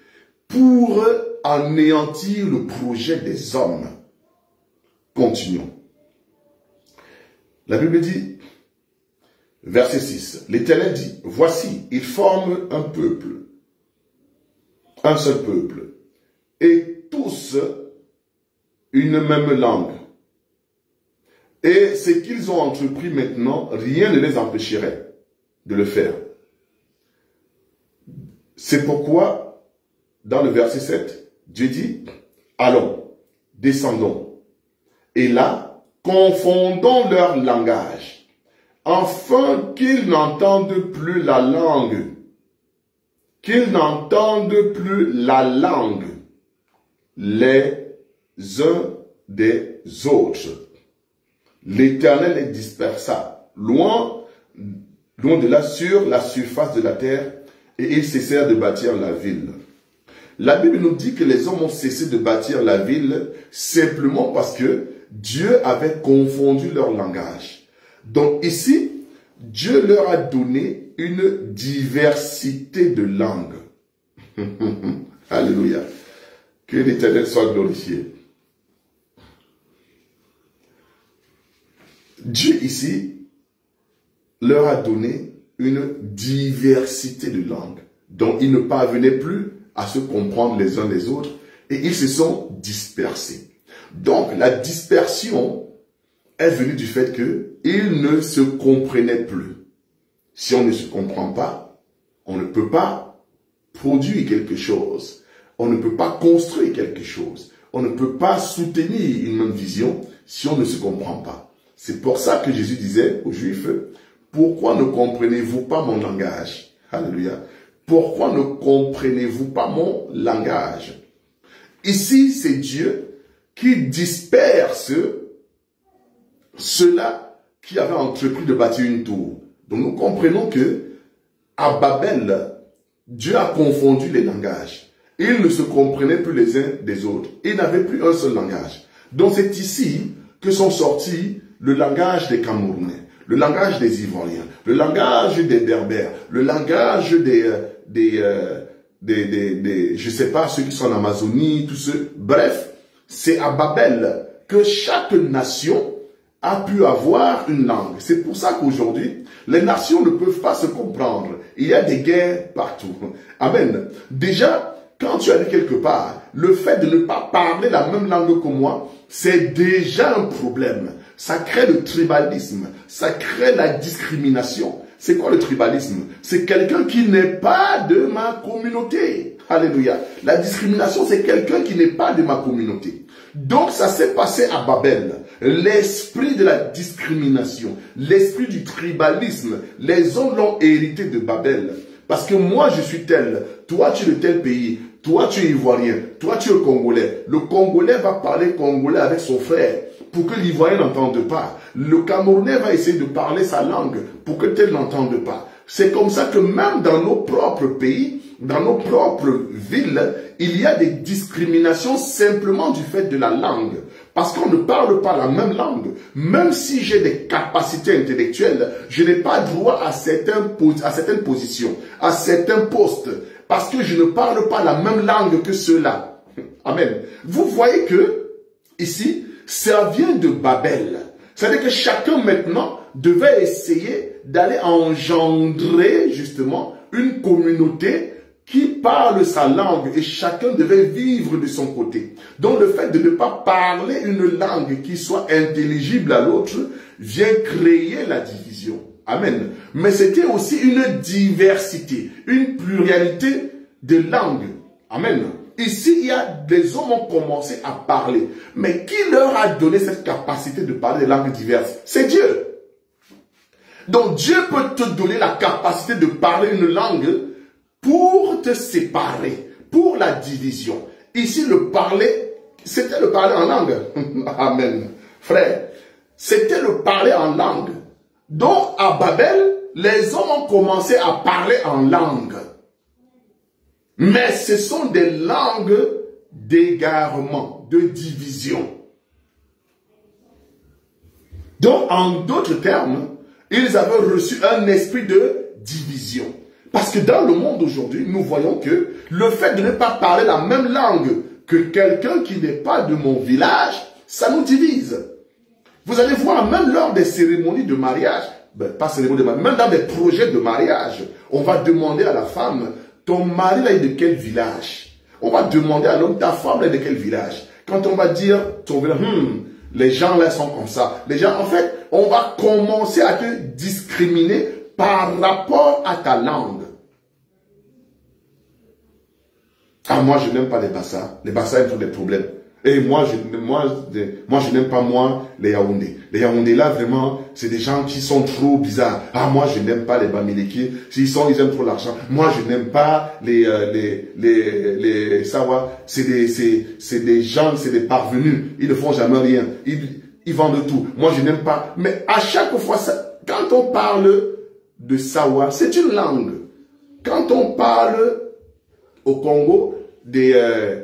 pour anéantir le projet des hommes? Continuons. La Bible dit, verset 6, l'Éternel dit, voici, ils forment un peuple, un seul peuple, et tous une même langue. Et ce qu'ils ont entrepris maintenant, rien ne les empêcherait de le faire. C'est pourquoi, dans le verset 7, Dieu dit, allons, descendons, et là, confondons leur langage, afin qu'ils n'entendent plus la langue, les uns des autres. L'Éternel les dispersa, loin de là, sur la surface de la terre, et ils cessèrent de bâtir la ville. La Bible nous dit que les hommes ont cessé de bâtir la ville simplement parce que Dieu avait confondu leur langage. Donc ici, Dieu leur a donné une diversité de langues. Alléluia. Que l'Éternel soit glorifié. Dieu ici leur a donné une diversité de langues dont ils ne parvenaient plus à se comprendre les uns les autres et ils se sont dispersés. Donc la dispersion est venue du fait qu'ils ne se comprenaient plus. Si on ne se comprend pas, on ne peut pas produire quelque chose. On ne peut pas construire quelque chose. on ne peut pas soutenir une même vision si on ne se comprend pas. C'est pour ça que Jésus disait aux Juifs, pourquoi ne comprenez-vous pas mon langage? Alléluia. Pourquoi ne comprenez-vous pas mon langage? Ici, c'est Dieu qui disperse ceux-là qui avaient entrepris de bâtir une tour. Donc nous comprenons que à Babel, Dieu a confondu les langages. Ils ne se comprenaient plus les uns des autres. Ils n'avaient plus un seul langage. Donc c'est ici que sont sortis le langage des Camerounais, le langage des Ivoiriens, le langage des Berbères, le langage je sais pas, ceux qui sont en Amazonie, tous ceux. Bref, c'est à Babel que chaque nation a pu avoir une langue. C'est pour ça qu'aujourd'hui, les nations ne peuvent pas se comprendre. Il y a des guerres partout. Amen. Déjà, quand tu allais quelque part, le fait de ne pas parler la même langue que moi, c'est déjà un problème. Ça crée le tribalisme, ça crée la discrimination. C'est quoi le tribalisme? C'est quelqu'un qui n'est pas de ma communauté. Alléluia. La discrimination, c'est quelqu'un qui n'est pas de ma communauté. Donc, ça s'est passé à Babel. L'esprit de la discrimination, l'esprit du tribalisme, les hommes l'ont hérité de Babel. Parce que moi, je suis tel, toi, tu es de tel pays, toi, tu es ivoirien, toi, tu es congolais. Le Congolais va parler congolais avec son frère pour que l'Ivoirien n'entende pas. Le Camerounais va essayer de parler sa langue pour que tel n'entende pas. C'est comme ça que même dans nos propres pays, dans nos propres villes, il y a des discriminations simplement du fait de la langue. Parce qu'on ne parle pas la même langue. Même si j'ai des capacités intellectuelles, je n'ai pas droit à certaines positions, à certains postes. Parce que je ne parle pas la même langue que ceux-là. Amen. Vous voyez que, ici, ça vient de Babel. C'est-à-dire que chacun maintenant devait essayer d'aller engendrer justement une communauté qui parle sa langue et chacun devait vivre de son côté. Donc le fait de ne pas parler une langue qui soit intelligible à l'autre vient créer la division. Amen. Mais c'était aussi une diversité, une pluralité de langues. Amen. Ici, il y a des hommes qui ont commencé à parler. Mais qui leur a donné cette capacité de parler des langues diverses? C'est Dieu. Donc Dieu peut te donner la capacité de parler une langue pour te séparer, pour la division. Ici, le parler, c'était le parler en langue. Amen. Frère, c'était le parler en langue. Donc, à Babel, les hommes ont commencé à parler en langue. Mais ce sont des langues d'égarement, de division. Donc, en d'autres termes, ils avaient reçu un esprit de division. Parce que dans le monde aujourd'hui, nous voyons que le fait de ne pas parler la même langue que quelqu'un qui n'est pas de mon village, ça nous divise. Vous allez voir, même lors des cérémonies de mariage, pas cérémonie de mariage, même dans des projets de mariage, on va demander à la femme, ton mari là est de quel village? On va demander à l'homme, ta femme là est de quel village? Quand on va dire, ton village, les gens là sont comme ça. Les gens, en fait, on va commencer à te discriminer par rapport à ta langue. Ah, moi, je n'aime pas les Bassa. Les Bassa, ils font des problèmes. Et moi, je n'aime pas, les Yaoundés. Les Yaoundés, là, vraiment, c'est des gens qui sont trop bizarres. Ah, moi, je n'aime pas les Bamileki. Ils aiment trop l'argent. Moi, je n'aime pas savoir, c'est des gens, c'est des parvenus. Ils ne font jamais rien. Ils vendent tout. Moi, je n'aime pas. Mais à chaque fois, quand on parle de Sawa, c'est une langue. Quand on parle au Congo, je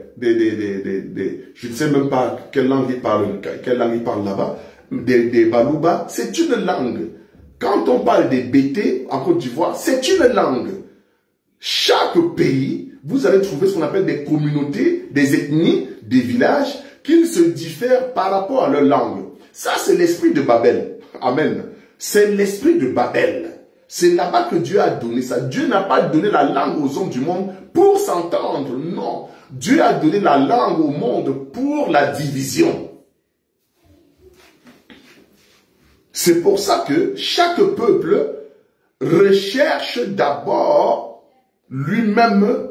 ne sais même pas quelle langue ils parlent là-bas, des Balouba, c'est une langue. Quand on parle des Bété en Côte d'Ivoire, c'est une langue. Chaque pays, vous allez trouver ce qu'on appelle des communautés, des ethnies, des villages, qui se diffèrent par rapport à leur langue. Ça, c'est l'esprit de Babel. Amen. C'est l'esprit de Babel. C'est là-bas que Dieu a donné ça. Dieu n'a pas donné la langue aux hommes du monde pour s'entendre. Non. Dieu a donné la langue au monde pour la division. C'est pour ça que chaque peuple recherche d'abord lui-même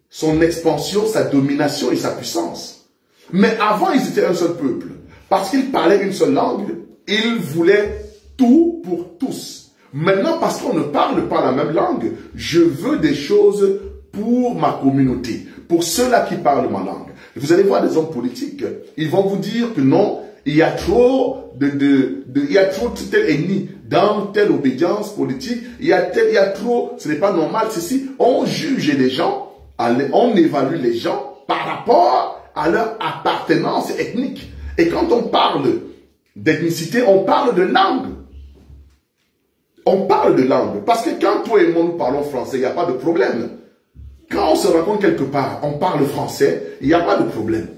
son expansion, sa domination et sa puissance. Mais avant, ils étaient un seul peuple. Parce qu'ils parlaient une seule langue, ils voulaient tout pour tous. Maintenant, parce qu'on ne parle pas la même langue, je veux des choses pour ma communauté, pour ceux-là qui parlent ma langue. Vous allez voir des hommes politiques, ils vont vous dire que non, il y a trop il y a trop de tel ennemi dans telle obédience politique, il y a trop, ce n'est pas normal, ceci. On juge les gens, on évalue les gens par rapport à leur appartenance ethnique. Et quand on parle d'ethnicité, on parle de langue. On parle de langue. Parce que quand toi et moi nous parlons français, il n'y a pas de problème. Quand on se rencontre quelque part, on parle français, il n'y a pas de problème.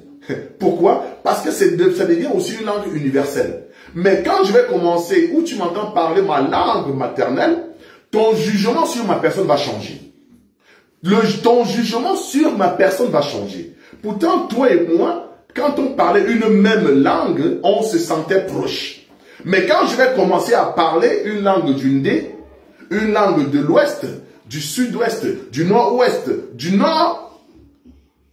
Pourquoi? Parce que ça devient aussi une langue universelle. Mais quand je vais commencer, où tu m'entends parler ma langue maternelle, ton jugement sur ma personne va changer. Ton jugement sur ma personne va changer. Pourtant, toi et moi, quand on parlait une même langue, on se sentait proche. Mais quand je vais commencer à parler une langue du Ndé, une langue de l'Ouest, du Sud-Ouest, du Nord-Ouest, du Nord,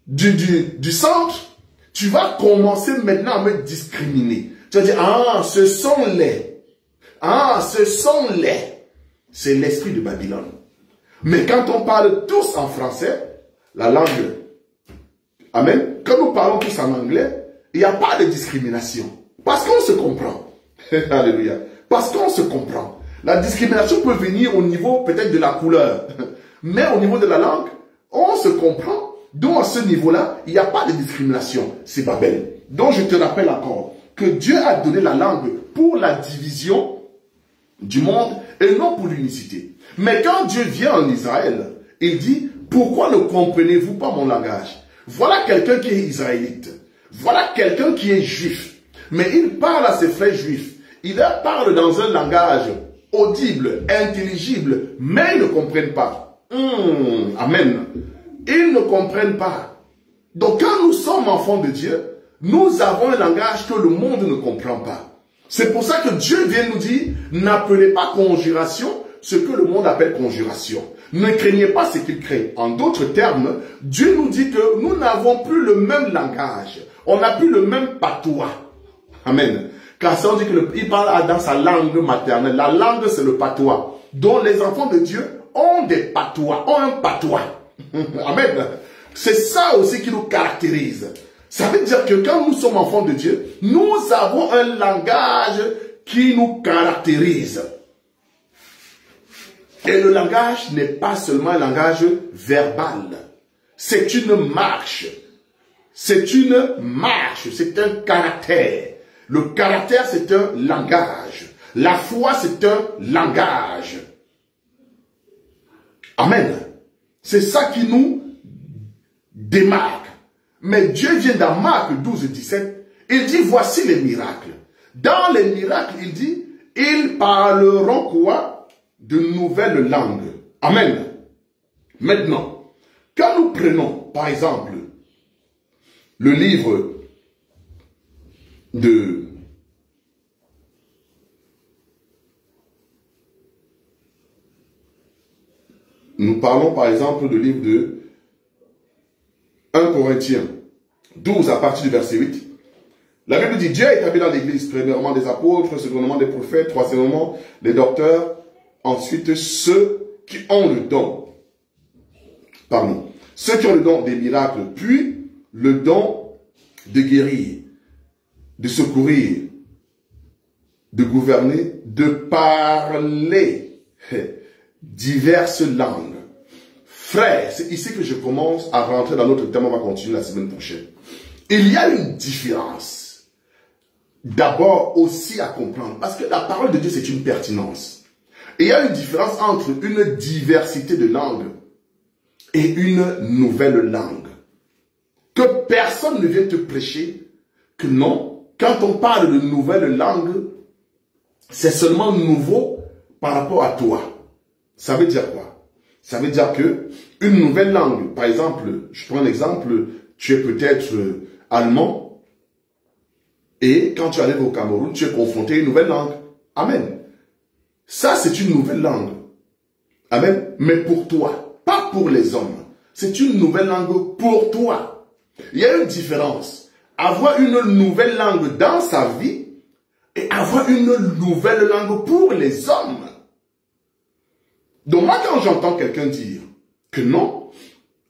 du Centre, tu vas commencer maintenant à me discriminer. Tu vas dire, ah, ce sont les. Ah, ce sont les. C'est l'esprit de Babylone. Mais quand on parle tous en français, la langue, amen, quand nous parlons tous en anglais, il n'y a pas de discrimination. Parce qu'on se comprend. Alléluia. Parce qu'on se comprend. La discrimination peut venir au niveau peut-être de la couleur. Mais au niveau de la langue, on se comprend. Donc à ce niveau-là, il n'y a pas de discrimination. C'est Babel. Donc je te rappelle encore que Dieu a donné la langue pour la division du monde et non pour l'unicité. Mais quand Dieu vient en Israël, il dit, pourquoi ne comprenez-vous pas mon langage? Voilà quelqu'un qui est israélite. Voilà quelqu'un qui est juif. Mais il parle à ses frères juifs. Il leur parle dans un langage audible, intelligible, mais ils ne comprennent pas. Amen. Ils ne comprennent pas. Donc quand nous sommes enfants de Dieu, nous avons un langage que le monde ne comprend pas. C'est pour ça que Dieu vient nous dire, n'appelez pas conjuration ce que le monde appelle conjuration. Ne craignez pas ce qu'il craint. En d'autres termes, Dieu nous dit que nous n'avons plus le même langage. On n'a plus le même patois. Amen. Car ça, on dit qu'il parle dans sa langue maternelle. La langue, c'est le patois. Donc les enfants de Dieu ont des patois, ont un patois. Amen. C'est ça aussi qui nous caractérise. Ça veut dire que quand nous sommes enfants de Dieu, nous avons un langage qui nous caractérise. Et le langage n'est pas seulement un langage verbal. C'est une marche. C'est une marche. C'est un caractère. Le caractère, c'est un langage. La foi, c'est un langage. Amen. C'est ça qui nous démarque. Mais Dieu vient dans Marc 12, 17. Il dit, voici les miracles. Dans les miracles, il dit, ils parleront quoi? De nouvelles langues. Amen. Maintenant, quand nous prenons, par exemple, le livre de nous parlons par exemple du livre de 1 Corinthiens 12 à partir du verset 8. La Bible dit, Dieu a établi dans l'église, premièrement des apôtres, secondement des prophètes, troisièmement des docteurs, ensuite ceux qui ont le don, ceux qui ont le don des miracles, puis le don de guérir, de secourir, de gouverner, de parler diverses langues. Frère, c'est ici que je commence à rentrer dans notre thème, on va continuer la semaine prochaine. Il y a une différence, d'abord aussi à comprendre, parce que la parole de Dieu c'est une pertinence. Et il y a une différence entre une diversité de langues et une nouvelle langue. Que personne ne vienne te prêcher que non, quand on parle de nouvelle langue, c'est seulement nouveau par rapport à toi. Ça veut dire quoi? Ça veut dire que une nouvelle langue, par exemple, je prends un exemple, tu es peut-être allemand, et quand tu arrives au Cameroun, tu es confronté à une nouvelle langue. Amen. Ça, c'est une nouvelle langue. Amen. Mais pour toi, pas pour les hommes. C'est une nouvelle langue pour toi. Il y a une différence avoir une nouvelle langue dans sa vie et avoir une nouvelle langue pour les hommes. Donc moi, quand j'entends quelqu'un dire que non,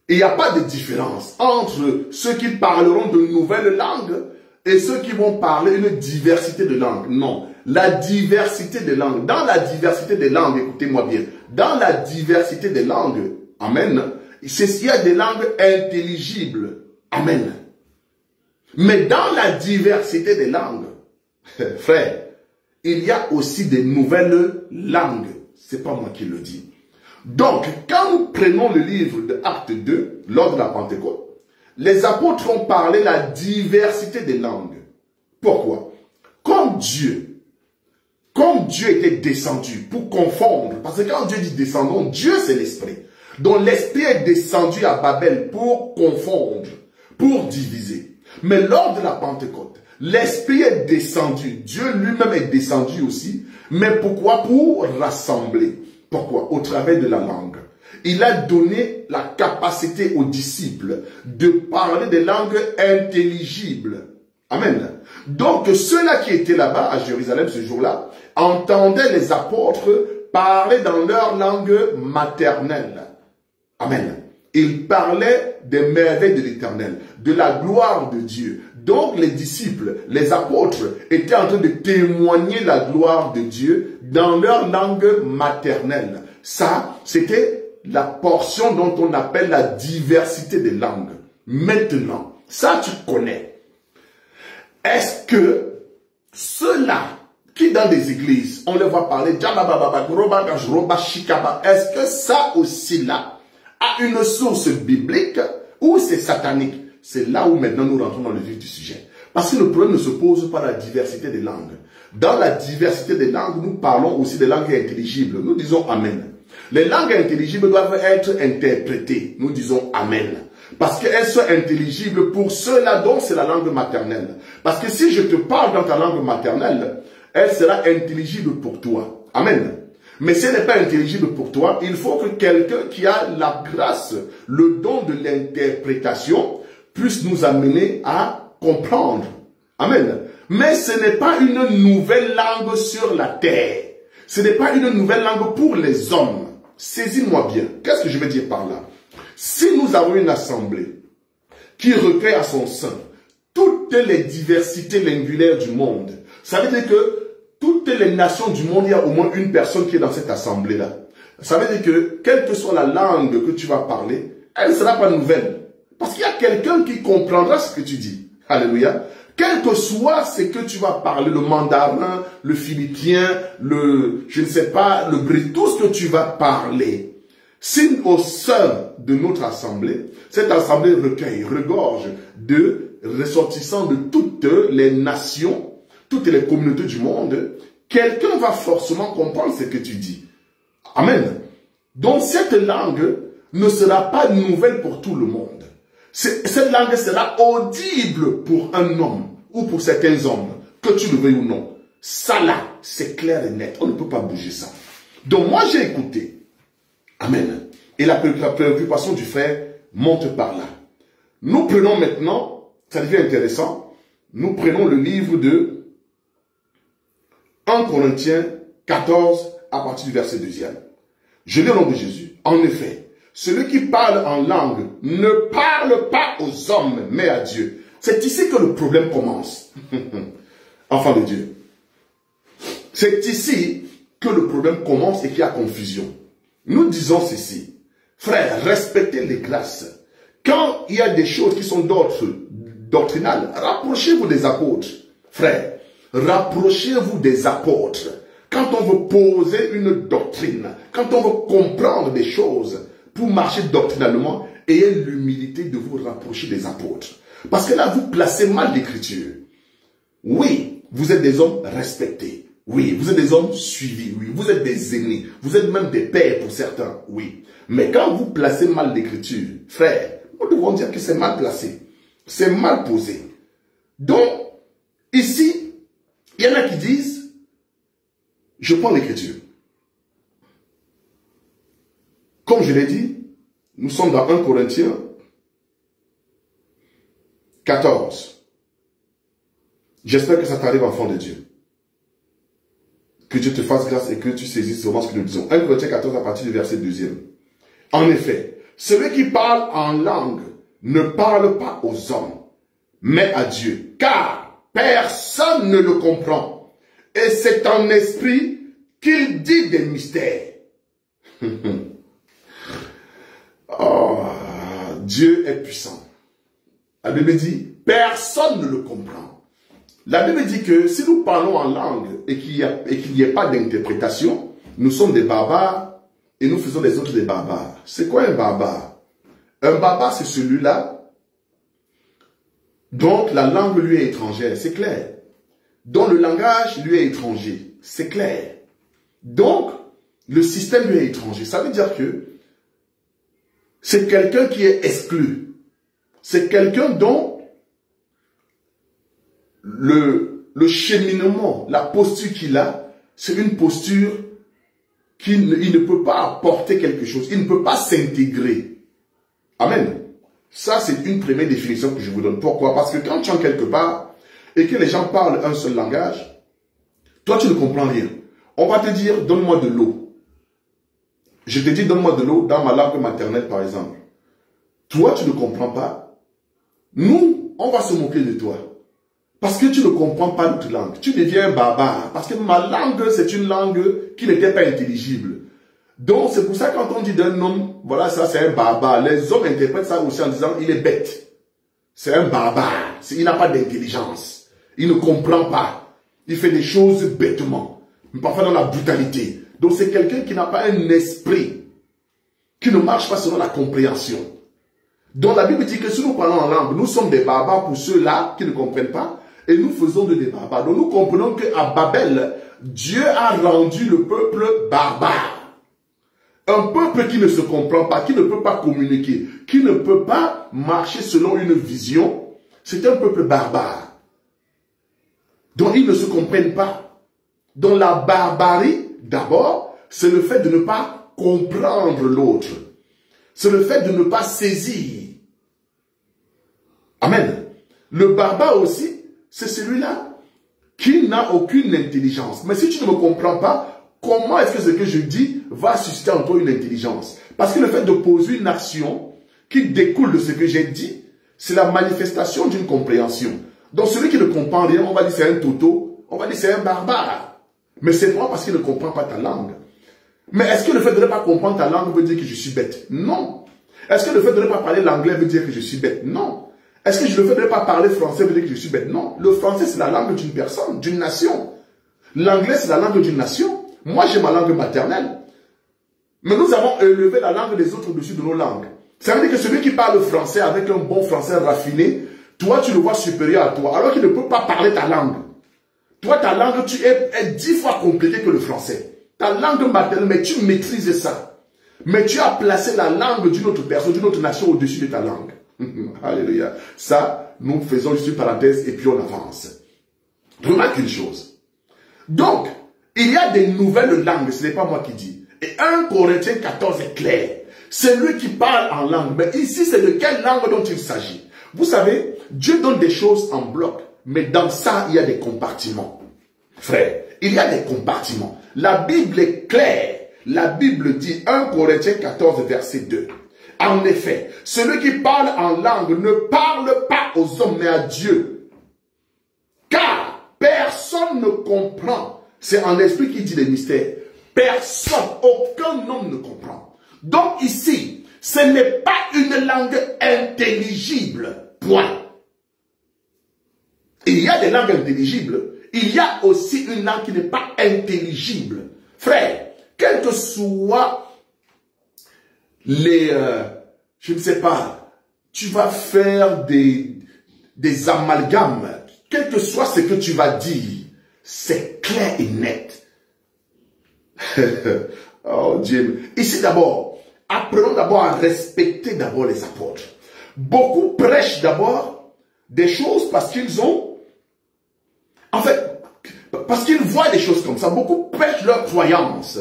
il n'y a pas de différence entre ceux qui parleront de nouvelles langues et ceux qui vont parler une diversité de langues. Non, la diversité des langues. Dans la diversité des langues, écoutez-moi bien, dans la diversité des langues, amen, il y a des langues intelligibles. Amen. Mais dans la diversité des langues, frère, il y a aussi des nouvelles langues. C'est pas moi qui le dis. Donc, quand nous prenons le livre de Actes 2, lors de la Pentecôte, les apôtres ont parlé de la diversité des langues. Pourquoi? Comme Dieu était descendu pour confondre, parce que quand Dieu dit descendons, Dieu c'est l'Esprit. Donc l'Esprit est descendu à Babel pour confondre, pour diviser. Mais lors de la Pentecôte, l'Esprit est descendu, Dieu lui-même est descendu aussi, mais pourquoi? Pour rassembler. Pourquoi? Au travers de la langue. Il a donné la capacité aux disciples de parler des langues intelligibles. Amen. Donc ceux-là qui étaient là-bas à Jérusalem ce jour-là entendaient les apôtres parler dans leur langue maternelle. Amen. Ils parlaient des merveilles de l'Éternel, de la gloire de Dieu. Donc les disciples, les apôtres étaient en train de témoigner la gloire de Dieu dans leur langue maternelle. Ça, c'était la portion dont on appelle la diversité des langues. Maintenant, ça tu connais. Est-ce que ceux-là qui dans des églises, on les voit parler, est-ce que ça aussi là a une source biblique ou c'est satanique? C'est là où maintenant nous rentrons dans le vif du sujet. Parce que le problème ne se pose pas la diversité des langues. Dans la diversité des langues, nous parlons aussi des langues intelligibles. Nous disons Amen. Les langues intelligibles doivent être interprétées. Nous disons Amen. Parce qu'elles sont intelligibles pour ceux-là dont c'est la langue maternelle. Parce que si je te parle dans ta langue maternelle, elle sera intelligible pour toi. Amen. Mais si elle n'est pas intelligible pour toi, il faut que quelqu'un qui a la grâce, le don de l'interprétation, puisse nous amener à comprendre. Amen. Mais ce n'est pas une nouvelle langue sur la terre. Ce n'est pas une nouvelle langue pour les hommes. Saisis-moi bien. Qu'est-ce que je veux dire par là? Si nous avons une assemblée qui recueille à son sein toutes les diversités linguaires du monde, ça veut dire que toutes les nations du monde, il y a au moins une personne qui est dans cette assemblée-là. Ça veut dire que, quelle que soit la langue que tu vas parler, elle ne sera pas nouvelle. Parce qu'il y a quelqu'un qui comprendra ce que tu dis. Alléluia. Quel que soit ce que tu vas parler, le mandarin, le philippien, je ne sais pas, le brésil, tout ce que tu vas parler, si au sein de notre assemblée, cette assemblée regorge de ressortissants de toutes les nations, toutes les communautés du monde, quelqu'un va forcément comprendre ce que tu dis. Amen. Donc cette langue ne sera pas nouvelle pour tout le monde. Cette langue sera audible pour un homme ou pour certains hommes, que tu le veuilles ou non. Ça là, c'est clair et net. On ne peut pas bouger ça. Donc moi j'ai écouté. Amen. Et la préoccupation du frère monte par là. Nous prenons maintenant, ça devient intéressant, nous prenons le livre de 1 Corinthiens 14 à partir du verset 2e. Je lis au nom de Jésus. En effet, celui qui parle en langue ne parle pas aux hommes, mais à Dieu. C'est ici que le problème commence. Enfant de Dieu. C'est ici que le problème commence et qu'il y a confusion. Nous disons ceci. Frères, respectez les grâces. Quand il y a des choses qui sont doctrinales, rapprochez-vous des apôtres. Frères, rapprochez-vous des apôtres. Quand on veut poser une doctrine, quand on veut comprendre des choses pour marcher doctrinalement, ayez l'humilité de vous rapprocher des apôtres. Parce que là, vous placez mal l'écriture. Oui, vous êtes des hommes respectés. Oui, vous êtes des hommes suivis. Oui, vous êtes des aînés. Vous êtes même des pères pour certains. Oui. Mais quand vous placez mal l'écriture, frère, nous devons dire que c'est mal placé. C'est mal posé. Donc, ici, il y en a qui disent, je prends l'écriture. Comme je l'ai dit, nous sommes dans 1 Corinthiens 14. J'espère que ça t'arrive, enfant de Dieu. Que Dieu te fasse grâce et que tu saisisses vraiment ce que nous disons. 1 Corinthiens 14 à partir du verset 2e. En effet, celui qui parle en langue ne parle pas aux hommes, mais à Dieu, car personne ne le comprend. Et c'est en esprit qu'il dit des mystères. Oh, Dieu est puissant. La Bible dit, personne ne le comprend. La Bible dit que si nous parlons en langue et qu'il n'y ait pas d'interprétation, nous sommes des barbares et nous faisons des autres des barbares. C'est quoi un barbare? Un barbare, c'est celui-là dont la langue lui est étrangère, c'est clair. Dont le langage lui est étranger, c'est clair. Donc, le système lui est étranger. Ça veut dire que c'est quelqu'un qui est exclu. C'est quelqu'un dont le cheminement, la posture qu'il a, c'est une posture il ne peut pas apporter quelque chose. Il ne peut pas s'intégrer. Amen. Ça, c'est une première définition que je vous donne. Pourquoi? Parce que quand tu es quelque part et que les gens parlent un seul langage, toi, tu ne comprends rien. On va te dire, donne-moi de l'eau. Je te dis, donne-moi de l'eau dans ma langue maternelle, par exemple. Toi, tu ne comprends pas. Nous, on va se moquer de toi. Parce que tu ne comprends pas notre langue. Tu deviens un barbare. Parce que ma langue, c'est une langue qui n'était pas intelligible. Donc, c'est pour ça que quand on dit d'un homme, voilà, ça c'est un barbare. Les hommes interprètent ça aussi en disant, il est bête. C'est un barbare. Il n'a pas d'intelligence. Il ne comprend pas. Il fait des choses bêtement. Parfois dans la brutalité. Donc, c'est quelqu'un qui n'a pas un esprit. Qui ne marche pas selon la compréhension. Donc, la Bible dit que si nous parlons en langue, nous sommes des barbares pour ceux-là qui ne comprennent pas. Et nous faisons des barbares. Donc, nous comprenons qu'à Babel, Dieu a rendu le peuple barbare. Un peuple qui ne se comprend pas, qui ne peut pas communiquer, qui ne peut pas marcher selon une vision, c'est un peuple barbare. Donc ils ne se comprennent pas. Donc la barbarie, d'abord, c'est le fait de ne pas comprendre l'autre. C'est le fait de ne pas saisir. Amen. Le barbare aussi, c'est celui-là qui n'a aucune intelligence. Mais si tu ne me comprends pas, comment est-ce que ce que je dis va susciter en toi une intelligence? Parce que le fait de poser une action qui découle de ce que j'ai dit, c'est la manifestation d'une compréhension. Donc celui qui ne comprend rien, on va dire c'est un toto, on va dire c'est un barbare. Mais c'est moi parce qu'il ne comprend pas ta langue. Mais est-ce que le fait de ne pas comprendre ta langue veut dire que je suis bête? Non. Est-ce que le fait de ne pas parler l'anglais veut dire que je suis bête? Non. Est-ce que le fait de ne pas parler français veut dire que je suis bête? Non. Le français c'est la langue d'une personne, d'une nation. L'anglais c'est la langue d'une nation. Moi, j'ai ma langue maternelle. Mais nous avons élevé la langue des autres au-dessus de nos langues. Ça veut dire que celui qui parle français avec un bon français raffiné, toi, tu le vois supérieur à toi, alors qu'il ne peut pas parler ta langue. Toi, ta langue, est 10 fois compliquée que le français. Ta langue maternelle, mais tu maîtrises ça. Mais tu as placé la langue d'une autre personne, d'une autre nation au-dessus de ta langue. Alléluia. Ça, nous faisons juste une parenthèse et puis on avance. Remarque une chose. Donc, il y a des nouvelles langues, ce n'est pas moi qui dis. Et 1 Corinthiens 14 est clair. C'est lui qui parle en langue. Mais ici, c'est de quelle langue dont il s'agit? Vous savez, Dieu donne des choses en bloc. Mais dans ça, il y a des compartiments. Frère, il y a des compartiments. La Bible est claire. La Bible dit 1 Corinthiens 14, verset 2. En effet, celui qui parle en langue ne parle pas aux hommes, mais à Dieu. Car personne ne comprend. C'est en esprit qui dit les mystères. Personne, aucun homme ne comprend. Donc ici, ce n'est pas une langue intelligible. Point. Il y a des langues intelligibles. Il y a aussi une langue qui n'est pas intelligible. Frère, quel que soit les... je ne sais pas, tu vas faire des amalgames. Quel que soit ce que tu vas dire, c'est clair et net. Oh Dieu. Ici d'abord, apprenons d'abord à respecter d'abord les apôtres. Beaucoup prêchent d'abord des choses parce qu'ils ont... En fait, parce qu'ils voient des choses comme ça. Beaucoup prêchent leur croyance.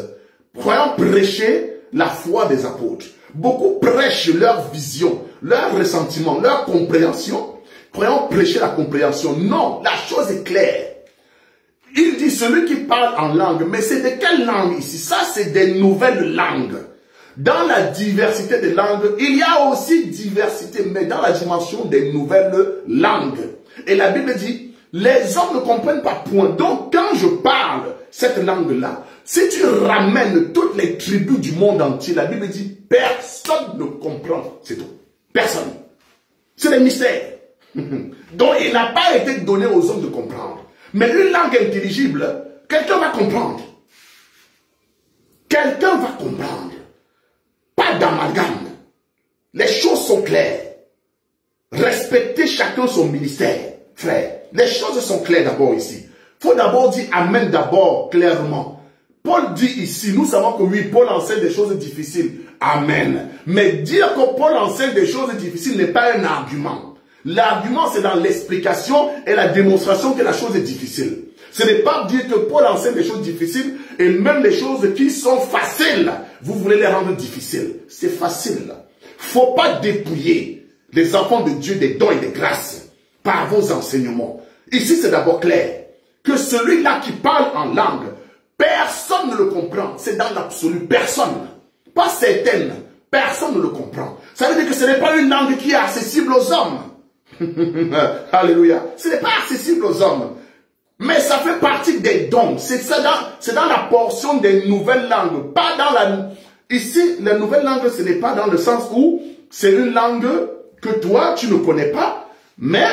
Croyant prêcher la foi des apôtres. Beaucoup prêchent leur vision, leur ressentiment, leur compréhension. croyons prêcher la compréhension. Non, la chose est claire. Il dit celui qui parle en langue, mais c'est de quelle langue ici? Ça, c'est des nouvelles langues. Dans la diversité des langues, il y a aussi diversité, mais dans la dimension des nouvelles langues. Et la Bible dit, les hommes ne comprennent pas point. Donc, quand je parle cette langue-là, si tu ramènes toutes les tribus du monde entier, la Bible dit, personne ne comprend. C'est tout. Personne. C'est des mystères. Donc, il n'a pas été donné aux hommes de comprendre. Mais une langue intelligible, quelqu'un va comprendre. Quelqu'un va comprendre. Pas d'amalgame. Les choses sont claires. Respectez chacun son ministère, frère. Les choses sont claires d'abord ici. Il faut d'abord dire Amen d'abord, clairement. Paul dit ici, nous savons que oui, Paul enseigne des choses difficiles. Amen. Mais dire que Paul enseigne des choses difficiles n'est pas un argument. L'argument, c'est dans l'explication et la démonstration que la chose est difficile. Ce n'est pas dire que Paul enseigne des choses difficiles et même les choses qui sont faciles, vous voulez les rendre difficiles. C'est facile. Faut pas dépouiller les enfants de Dieu des dons et des grâces par vos enseignements. Ici, c'est d'abord clair que celui-là qui parle en langue, personne ne le comprend. C'est dans l'absolu, personne. Pas certaines. Personne ne le comprend. Ça veut dire que ce n'est pas une langue qui est accessible aux hommes. Alléluia. Ce n'est pas accessible aux hommes. Mais ça fait partie des dons. C'est dans la portion des nouvelles langues. Pas dans la... Ici, la nouvelle langue, ce n'est pas dans le sens où c'est une langue que toi, tu ne connais pas. Mais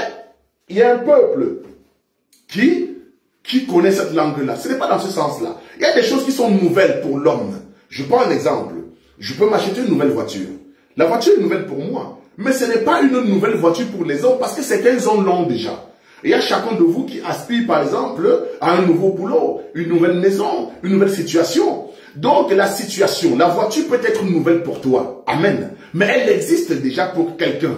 il y a un peuple qui connaît cette langue-là. Ce n'est pas dans ce sens-là. Il y a des choses qui sont nouvelles pour l'homme. Je prends un exemple. Je peux m'acheter une nouvelle voiture. La voiture est nouvelle pour moi. Mais ce n'est pas une nouvelle voiture pour les hommes parce que certains ont l'ont déjà. Il y a chacun de vous qui aspire par exemple à un nouveau boulot, une nouvelle maison, une nouvelle situation. Donc la situation, la voiture peut être nouvelle pour toi. Amen. Mais elle existe déjà pour quelqu'un.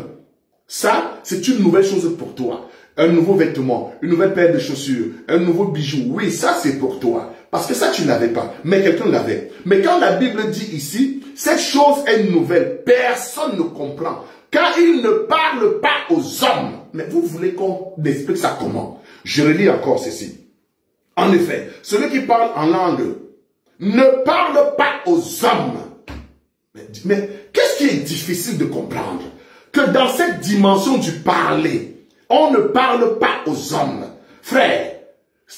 Ça, c'est une nouvelle chose pour toi. Un nouveau vêtement, une nouvelle paire de chaussures, un nouveau bijou. Oui, ça c'est pour toi. Parce que ça tu n'avais pas, mais quelqu'un l'avait. Mais quand la Bible dit ici, cette chose est nouvelle, personne ne comprend. Car il ne parle pas aux hommes. Mais vous voulez qu'on explique ça comment? Je relis encore ceci. En effet, celui qui parle en langue ne parle pas aux hommes. Mais qu'est-ce qui est difficile de comprendre? Que dans cette dimension du parler, on ne parle pas aux hommes. Frère,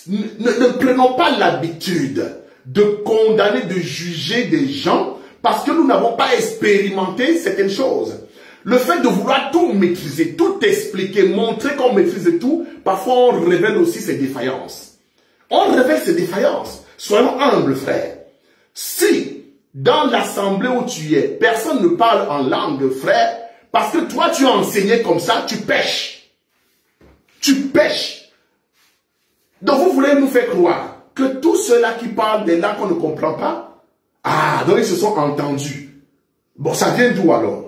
ne prenons pas l'habitude de condamner, de juger des gens parce que nous n'avons pas expérimenté certaines choses. Le fait de vouloir tout maîtriser, tout expliquer, montrer qu'on maîtrise tout, parfois on révèle aussi ses défaillances. On révèle ses défaillances. Soyons humbles, frère. Si, dans l'assemblée où tu es, personne ne parle en langue, frère, parce que toi tu as enseigné comme ça, tu pèches. Tu pèches. Donc vous voulez nous faire croire que tous ceux-là qui parlent des langues qu'on ne comprend pas, donc ils se sont entendus. Bon, ça vient d'où alors?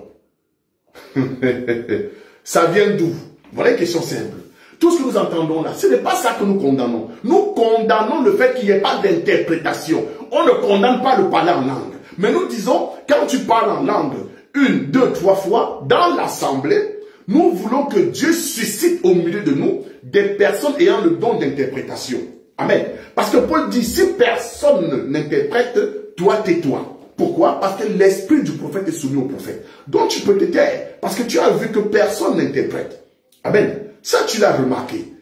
Ça vient d'où? Voilà une question simple. Tout ce que nous entendons là, ce n'est pas ça que nous condamnons. Nous condamnons le fait qu'il n'y ait pas d'interprétation. On ne condamne pas le parler en langue. Mais nous disons, quand tu parles en langue, 1, 2, 3 fois, dans l'assemblée, nous voulons que Dieu suscite au milieu de nous des personnes ayant le don d'interprétation. Amen. Parce que Paul dit, si personne n'interprète, toi tais-toi. Pourquoi? Parce que l'esprit du prophète est soumis au prophète. Donc tu peux te taire. Parce que tu as vu que personne n'interprète. Amen. Ça tu l'as remarqué.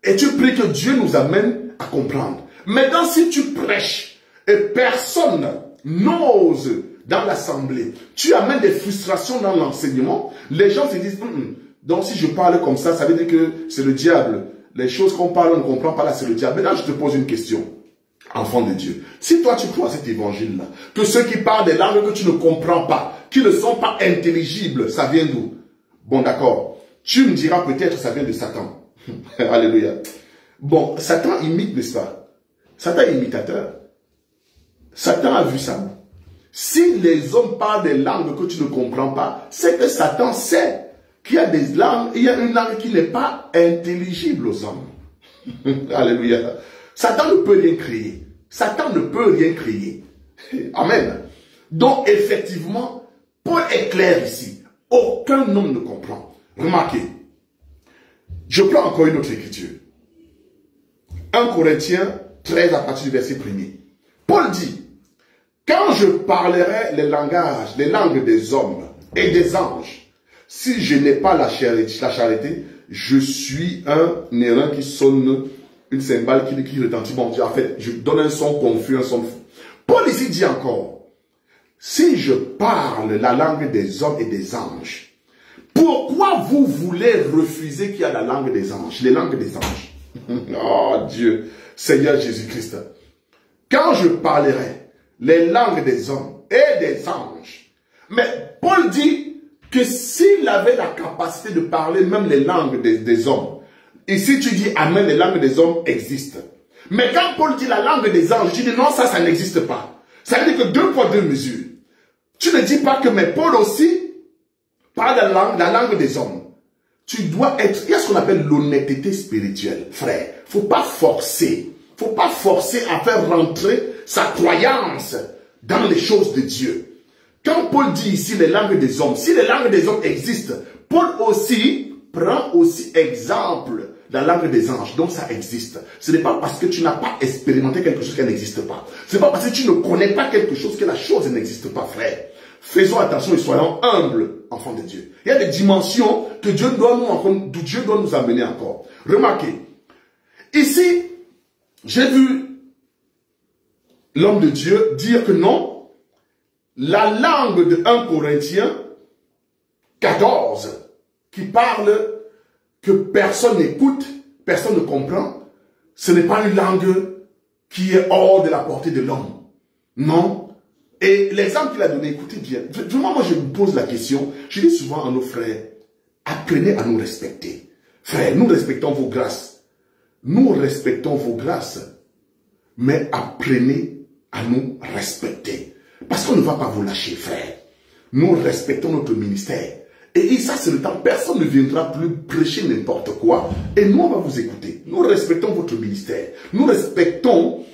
Et tu pries que Dieu nous amène à comprendre. Maintenant si tu prêches et personne n'ose dans l'assemblée, tu amènes des frustrations dans l'enseignement, les gens se disent, donc si je parle comme ça veut dire que c'est le diable. Les choses qu'on parle, on ne comprend pas là, c'est le diable. Maintenant je te pose une question. Enfant de Dieu, si toi tu crois à cet évangile-là, que ceux qui parlent des langues que tu ne comprends pas, qui ne sont pas intelligibles, ça vient d'où? Bon d'accord, tu me diras peut-être ça vient de Satan. Alléluia. Bon, Satan imite, n'est-ce pas? Satan est imitateur. Satan a vu ça. Si les hommes parlent des langues que tu ne comprends pas, c'est que Satan sait qu'il y a des langues, il y a une langue qui n'est pas intelligible aux hommes. Alléluia. Satan ne peut rien créer. Satan ne peut rien créer. Amen. Donc, effectivement, Paul est clair ici. Aucun homme ne comprend. Remarquez. Je prends encore une autre écriture. 1 Corinthiens 13 à partir du verset 1er. Paul dit, quand je parlerai les langages, les langues des hommes et des anges, si je n'ai pas la charité, je suis un airain qui sonne, une cymbale qui retentit. Bon, en fait, je donne un son confus, un son fou. Paul ici dit encore, si je parle la langue des hommes et des anges, pourquoi vous voulez refuser qu'il y a la langue des anges, les langues des anges? Oh Dieu, Seigneur Jésus-Christ. Quand je parlerai les langues des hommes et des anges, mais Paul dit que s'il avait la capacité de parler même les langues des hommes, ici tu dis amen, les langues des hommes existent. Mais quand Paul dit la langue des anges, tu dis non, ça n'existe pas. Ça veut dire que 2 poids 2 mesures. Tu ne dis pas que mais Paul aussi parle la langue des hommes. Tu dois être, il y a ce qu'on appelle l'honnêteté spirituelle, frère. Faut pas forcer. Faut pas forcer à faire rentrer sa croyance dans les choses de Dieu. Quand Paul dit ici les langues des hommes, si les langues des hommes existent, Paul aussi prend aussi exemple de la langue des anges. Donc ça existe. Ce n'est pas parce que tu n'as pas expérimenté quelque chose qu'elle n'existe pas. Ce n'est pas parce que tu ne connais pas quelque chose que la chose n'existe pas, frère. Faisons attention et soyons humbles, enfants de Dieu. Il y a des dimensions que Dieu doit nous amener encore. Remarquez, ici, j'ai vu l'homme de Dieu dire que non, la langue de 1 Corinthiens 14, qui parle que personne n'écoute, personne ne comprend, ce n'est pas une langue qui est hors de la portée de l'homme. Non. Et l'exemple qu'il a donné, écoutez bien, vraiment moi je me pose la question, je dis souvent à nos frères, apprenez à nous respecter. Frères, nous respectons vos grâces. Nous respectons vos grâces. Mais apprenez à nous respecter. Parce qu'on ne va pas vous lâcher, frère. Nous respectons notre ministère. Et ça, c'est le temps. Personne ne viendra plus prêcher n'importe quoi. Et nous, on va vous écouter. Nous respectons votre ministère. Nous respectons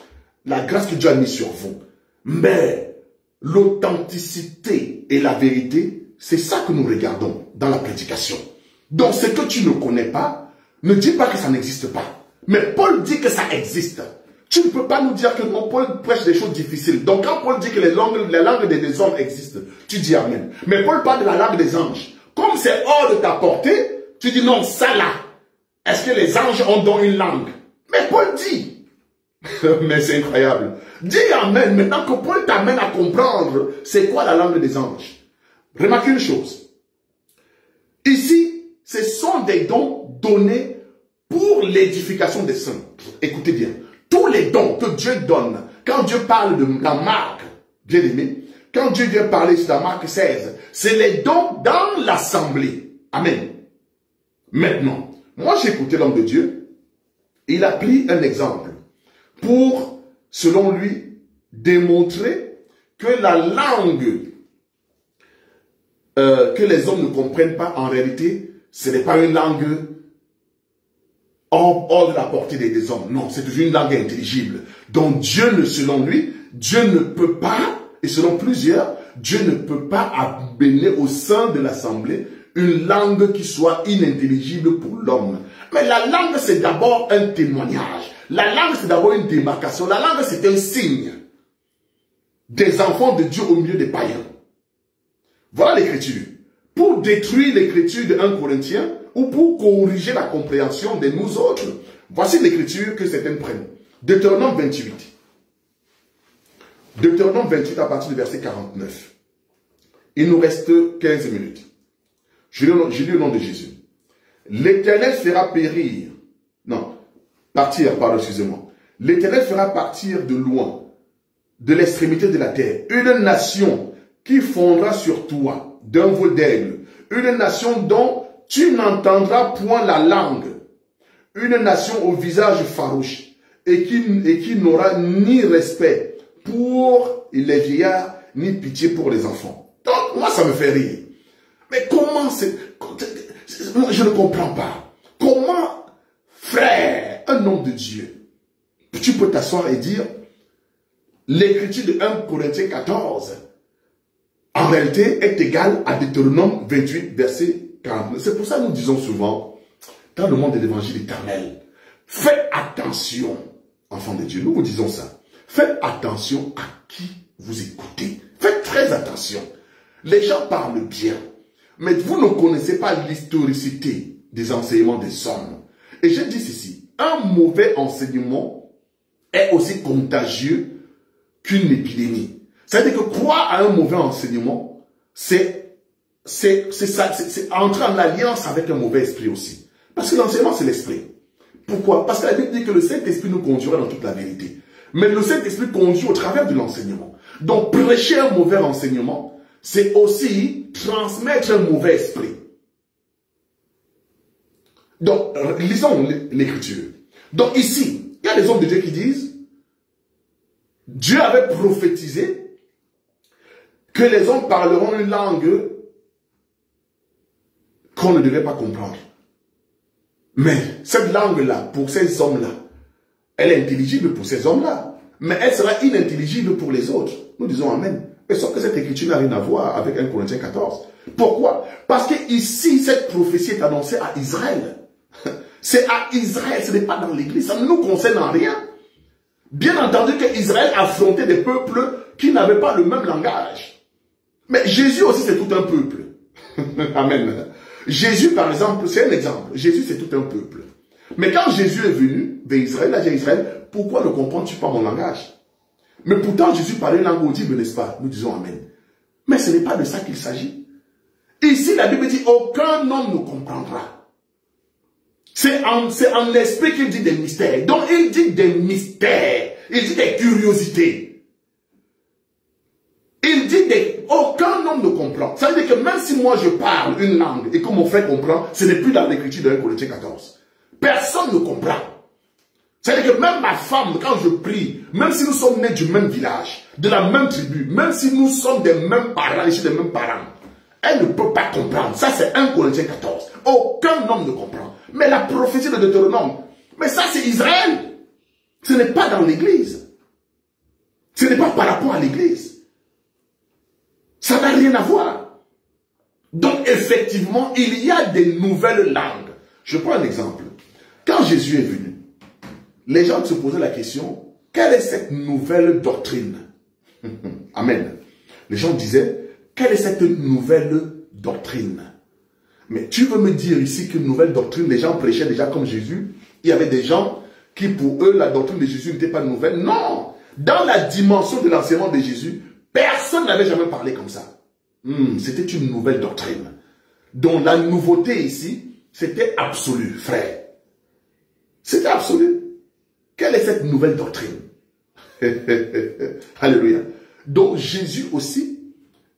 la grâce que Dieu a mise sur vous. Mais l'authenticité et la vérité, c'est ça que nous regardons dans la prédication. Donc, ce que tu ne connais pas, ne dis pas que ça n'existe pas. Mais Paul dit que ça existe. Tu ne peux pas nous dire que non, Paul prêche des choses difficiles. Donc, quand Paul dit que les langues des hommes existent, tu dis amen. Mais Paul parle de la langue des anges. Comme c'est hors de ta portée, tu dis non, ça là. Est-ce que les anges ont donc une langue? Mais Paul dit. Mais c'est incroyable. Dis amen. Maintenant que Paul t'amène à comprendre c'est quoi la langue des anges. Remarquez une chose. Ici, ce sont des dons donnés pour l'édification des saints. Écoutez bien. Tous les dons que Dieu donne, quand Dieu parle de la marque, bien aimé, quand Dieu vient parler sur la marque 16, c'est les dons dans l'assemblée. Amen. Maintenant, moi j'ai écouté l'homme de Dieu, il a pris un exemple pour, selon lui, démontrer que la langue que les hommes ne comprennent pas, en réalité, ce n'est pas une langue hors de la portée des hommes. Non, c'est une langue intelligible. Donc Dieu, selon lui, Dieu ne peut pas, et selon plusieurs, Dieu ne peut pas amener au sein de l'assemblée une langue qui soit inintelligible pour l'homme. Mais la langue, c'est d'abord un témoignage. La langue, c'est d'abord une démarcation. La langue, c'est un signe des enfants de Dieu au milieu des païens. Voilà l'écriture. Pour détruire l'écriture de 1 Corinthiens, ou pour corriger la compréhension de nous autres, voici l'écriture que certains prennent. Deutéronome 28. Deutéronome 28 à partir du verset 49. Il nous reste 15 minutes. Je lis au nom de Jésus. L'Éternel fera périr. Non, partir, pardon, excusez-moi. L'Éternel fera partir de loin, de l'extrémité de la terre, une nation qui fondra sur toi d'un vol d'aigle, une nation dont tu n'entendras point la langue, une nation au visage farouche, et qui n'aura ni respect pour les vieillards, ni pitié pour les enfants. Donc, moi, ça me fait rire. Mais comment c'est... Je ne comprends pas. Comment, frère, un homme de Dieu, tu peux t'asseoir et dire, l'écriture de 1 Corinthiens 14, en réalité, est égale à Deutéronome 28, verset 49. C'est pour ça que nous disons souvent, dans le monde de l'évangile éternel, faites attention, enfants de Dieu, nous vous disons ça. Faites attention à qui vous écoutez. Faites très attention. Les gens parlent bien, mais vous ne connaissez pas l'historicité des enseignements des hommes. Et je dis ceci, un mauvais enseignement est aussi contagieux qu'une épidémie. C'est-à-dire que croire à un mauvais enseignement, c'est entrer en alliance avec un mauvais esprit aussi. Parce que l'enseignement, c'est l'esprit. Pourquoi? Parce que la Bible dit que le Saint-Esprit nous conduira dans toute la vérité. Mais le Saint-Esprit conduit au travers de l'enseignement. Donc, prêcher un mauvais enseignement, c'est aussi transmettre un mauvais esprit. Donc, lisons l'écriture. Donc ici, il y a des hommes de Dieu qui disent, Dieu avait prophétisé que les hommes parleront une langue qu'on ne devait pas comprendre. Mais cette langue-là, pour ces hommes-là, elle est intelligible pour ces hommes-là, mais elle sera inintelligible pour les autres. Nous disons Amen. Et sauf que cette écriture n'a rien à voir avec 1 Corinthiens 14. Pourquoi? Parce que ici, cette prophétie est annoncée à Israël. C'est à Israël, ce n'est pas dans l'église. Ça ne nous concerne en rien. Bien entendu que Israël affrontait des peuples qui n'avaient pas le même langage. Mais Jésus aussi, c'est tout un peuple. Amen. Jésus, par exemple, c'est un exemple. Jésus, c'est tout un peuple. Mais quand Jésus est venu vers Israël, il a dit à Israël, pourquoi ne comprends-tu pas mon langage? Mais pourtant, Jésus parlait une langue audible, n'est-ce pas? Nous disons Amen. Mais ce n'est pas de ça qu'il s'agit. Ici, la Bible dit, aucun homme ne comprendra. C'est en esprit qu'il dit des mystères. Donc, il dit des mystères. Il dit des curiosités. Il dit aucun homme ne comprend. Ça veut dire que même si moi je parle une langue et que mon frère comprend, ce n'est plus dans l'écriture de 1 Corinthiens 14. Personne ne comprend. C'est-à-dire que même ma femme, quand je prie, même si nous sommes nés du même village, de la même tribu, même si nous sommes des mêmes parents, issus des mêmes parents, elle ne peut pas comprendre. Ça, c'est 1 Corinthiens 14. Aucun homme ne comprend. Mais la prophétie de Deutéronome, mais ça, c'est Israël. Ce n'est pas dans l'église. Ce n'est pas par rapport à l'église. Ça n'a rien à voir. Donc, effectivement, il y a des nouvelles langues. Je prends un exemple. Quand Jésus est venu, les gens se posaient la question, quelle est cette nouvelle doctrine? Amen. Les gens disaient, quelle est cette nouvelle doctrine? Mais tu veux me dire ici qu'une nouvelle doctrine, les gens prêchaient déjà comme Jésus? Il y avait des gens qui, pour eux, la doctrine de Jésus n'était pas nouvelle. Non! Dans la dimension de l'enseignement de Jésus, personne n'avait jamais parlé comme ça. C'était une nouvelle doctrine. Donc la nouveauté ici, c'était absolu, frère. C'était absolu. Quelle est cette nouvelle doctrine? Alléluia. Donc Jésus aussi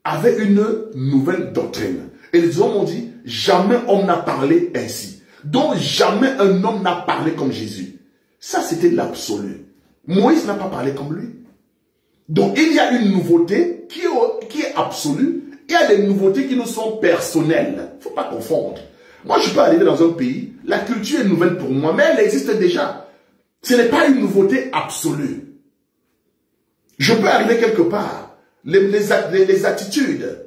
avait une nouvelle doctrine. Et les hommes ont dit, jamais homme n'a parlé ainsi. Donc jamais un homme n'a parlé comme Jésus. Ça c'était l'absolu. Moïse n'a pas parlé comme lui. Donc il y a une nouveauté qui est absolue. Il y a des nouveautés qui nous sont personnelles. Il ne faut pas confondre. Moi je peux arriver dans un pays, la culture est nouvelle pour moi, mais elle existe déjà. Ce n'est pas une nouveauté absolue. Je peux arriver quelque part. Les attitudes,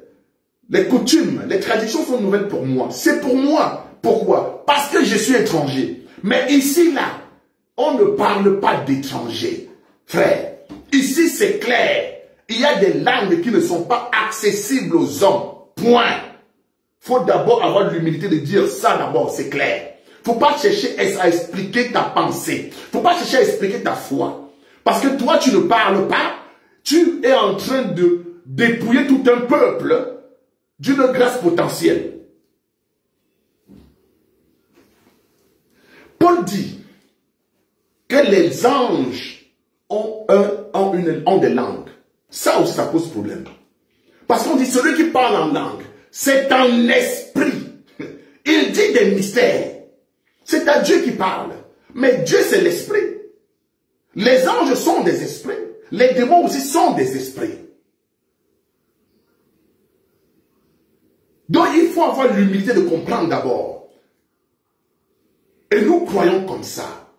les coutumes, les traditions sont nouvelles pour moi. C'est pour moi. Pourquoi? Parce que je suis étranger. Mais ici, là, on ne parle pas d'étrangers. Frère, ici c'est clair. Il y a des langues qui ne sont pas accessibles aux hommes. Point. Il faut d'abord avoir l'humilité de dire ça d'abord, c'est clair. Il ne faut pas chercher à expliquer ta pensée. Il ne faut pas chercher à expliquer ta foi. Parce que toi, tu ne parles pas. Tu es en train de dépouiller tout un peuple d'une grâce potentielle. Paul dit que les anges ont des langues. Ça aussi, ça pose problème. Parce qu'on dit, celui qui parle en langue, c'est un esprit. Il dit des mystères. C'est à Dieu qui parle. Mais Dieu, c'est l'esprit. Les anges sont des esprits. Les démons aussi sont des esprits. Donc, il faut avoir l'humilité de comprendre d'abord. Et nous croyons comme ça.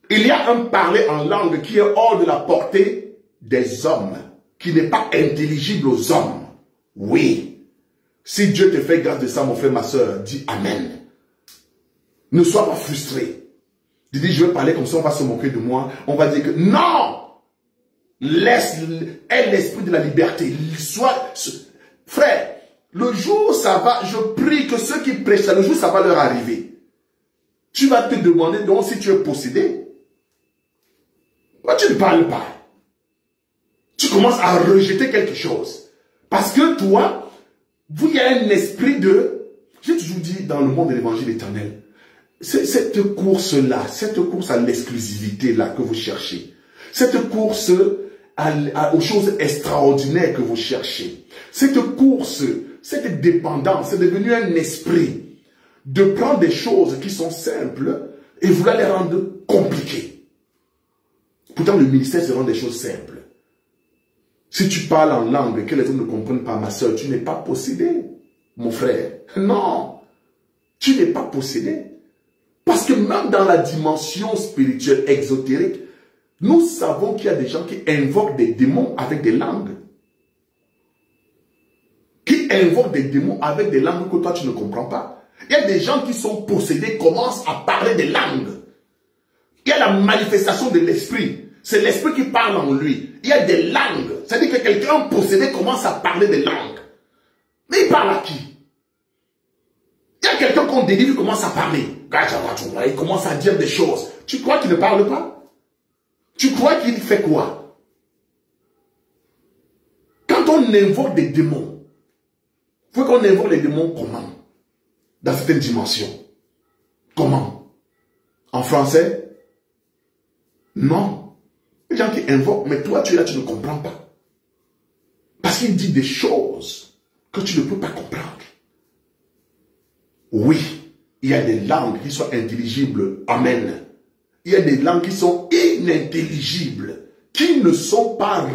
Il y a un parler en langue qui est hors de la portée des hommes, qui n'est pas intelligible aux hommes. Oui. Si Dieu te fait grâce de ça, mon frère, ma soeur, dis Amen. Ne sois pas frustré. Tu dis, je vais parler comme ça, on va se moquer de moi. On va dire que non! Aie l'esprit de la liberté. Frère, le jour où ça va, je prie que ceux qui prêchent ça, le jour où ça va leur arriver, tu vas te demander donc si tu es possédé. Pourquoi tu ne parles pas? Tu commences à rejeter quelque chose. Parce que toi, il y a un esprit de... J'ai toujours dit dans le monde de l'évangile éternel, cette course-là, cette course à l'exclusivité-là que vous cherchez, cette course aux choses extraordinaires que vous cherchez, cette course, cette dépendance, c'est devenu un esprit de prendre des choses qui sont simples et vouloir les rendre compliquées. Pourtant, le ministère, c'est rendre des choses simples. Si tu parles en langue et que les autres ne comprennent pas, ma soeur, tu n'es pas possédé, mon frère. Non, tu n'es pas possédé. Parce que même dans la dimension spirituelle exotérique, nous savons qu'il y a des gens qui invoquent des démons avec des langues. Qui invoquent des démons avec des langues que toi tu ne comprends pas. Il y a des gens qui sont possédés, commencent à parler des langues. Il y a la manifestation de l'esprit. C'est l'esprit qui parle en lui. Il y a des langues. C'est-à-dire que quelqu'un possédé commence à parler des langues. Mais il parle à qui? Il y a quelqu'un qu'on délivre, il commence à parler. Il commence à dire des choses. Tu crois qu'il ne parle pas? Tu crois qu'il fait quoi? Quand on invoque des démons, il faut qu'on invoque les démons comment? Dans certaines dimensions. Comment? En français? Non. Les gens qui invoquent, mais toi tu es là, tu ne comprends pas. Parce qu'il dit des choses que tu ne peux pas comprendre. Oui, il y a des langues qui sont intelligibles. Amen. Il y a des langues qui sont inintelligibles, qui ne sont pas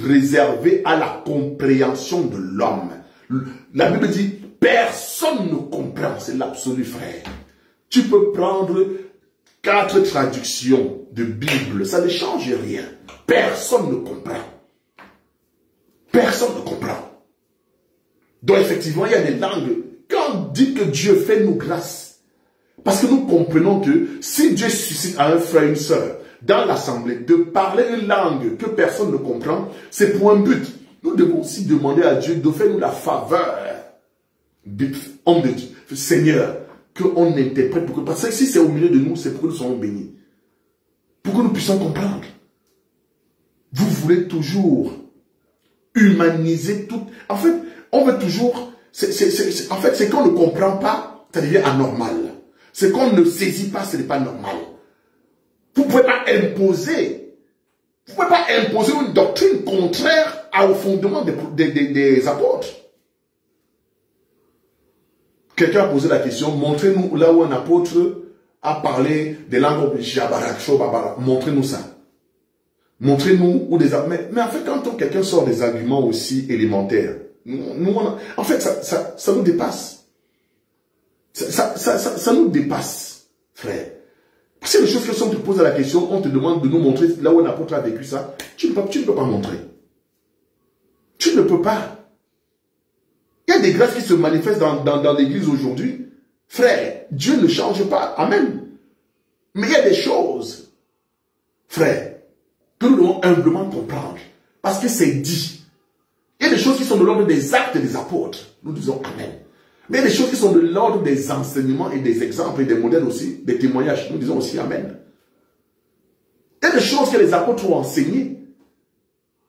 réservées à la compréhension de l'homme. La Bible dit, personne ne comprend, c'est l'absolu, frère. Tu peux prendre 4 traductions de Bible, ça ne change rien. Personne ne comprend. Personne ne comprend. Donc effectivement, il y a des langues. Quand on dit que Dieu fait nous grâce, parce que nous comprenons que si Dieu suscite à un frère, une sœur, dans l'assemblée, de parler une langue que personne ne comprend, c'est pour un but. Nous devons aussi demander à Dieu de faire nous la faveur, homme de Dieu, Seigneur, qu'on interprète, parce que si c'est au milieu de nous, c'est pour que nous soyons bénis. Pour que nous puissions comprendre. Vous voulez toujours humaniser tout. En fait, on veut toujours... en fait, c'est qu'on ne comprend pas, ça devient anormal. C'est qu'on ne saisit pas, ce n'est pas normal. Vous ne pouvez pas imposer. Vous ne pouvez pas imposer une doctrine contraire au fondement des apôtres. Quelqu'un a posé la question, montrez-nous là où un apôtre a parlé des langues jabarak, shobabara. Montrez-nous ça. Montrez-nous où des arguments. Mais en fait, quand quelqu'un sort des arguments aussi élémentaires, en fait, ça nous dépasse. Ça nous dépasse, frère. C'est les choses que si on te pose la question, on te demande de nous montrer là où un apôtre a vécu ça, tu ne peux pas montrer. Tu ne peux pas. Il y a des grâces qui se manifestent dans l'église aujourd'hui. Frère, Dieu ne change pas. Amen. Mais il y a des choses, frère, que nous devons humblement comprendre. Parce que c'est dit. Il y a des choses qui sont de l'ordre des actes des apôtres. Nous disons Amen. Mais il y a des choses qui sont de l'ordre des enseignements et des exemples et des modèles aussi, des témoignages. Nous disons aussi Amen. Il y a des choses que les apôtres ont enseignées.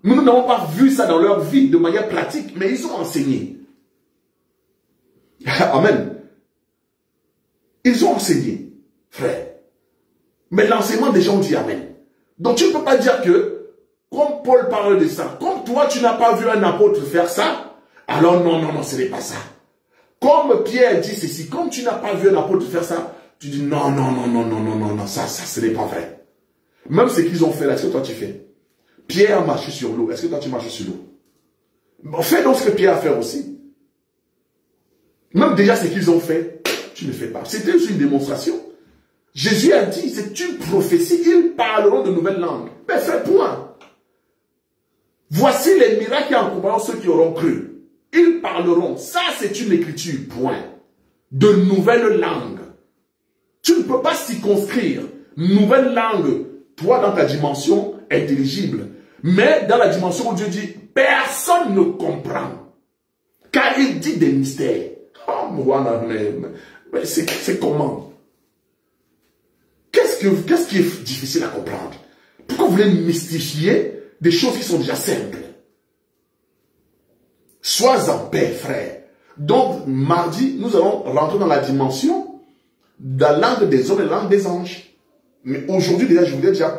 Nous n'avons pas vu ça dans leur vie de manière pratique, mais ils ont enseigné. Amen. Ils ont enseigné, frère. Mais l'enseignement des gens dit Amen. Donc tu ne peux pas dire que, comme Paul parle de ça, comme toi tu n'as pas vu un apôtre faire ça, alors non, ce n'est pas ça. Comme Pierre dit ceci, comme tu n'as pas vu un apôtre faire ça, tu dis non, ça ce n'est pas vrai. Même ce qu'ils ont fait là, est-ce que toi tu fais? Pierre a marché sur l'eau, est-ce que toi tu marches sur l'eau? Bon, fais donc ce que Pierre a fait aussi. Même déjà ce qu'ils ont fait, tu ne fais pas. C'était une démonstration. Jésus a dit, c'est une prophétie, ils parleront de nouvelles langues. Mais fais point. Voici les miracles qui accompagneront ceux qui auront cru. Ils parleront. Ça, c'est une écriture, point. De nouvelles langues. peux pas circonscrire nouvelle langue, toi dans ta dimension intelligible, mais dans la dimension où Dieu dit, personne ne comprend. Car il dit des mystères. Oh, mais c'est comment? Qu'est-ce qui est difficile à comprendre? Pourquoi vous voulez mystifier des choses qui sont déjà simples? Sois en paix, frère. Donc, mardi, nous allons rentrer dans la dimension de la langue des hommes et la langue des anges. Mais aujourd'hui, déjà, je voulais déjà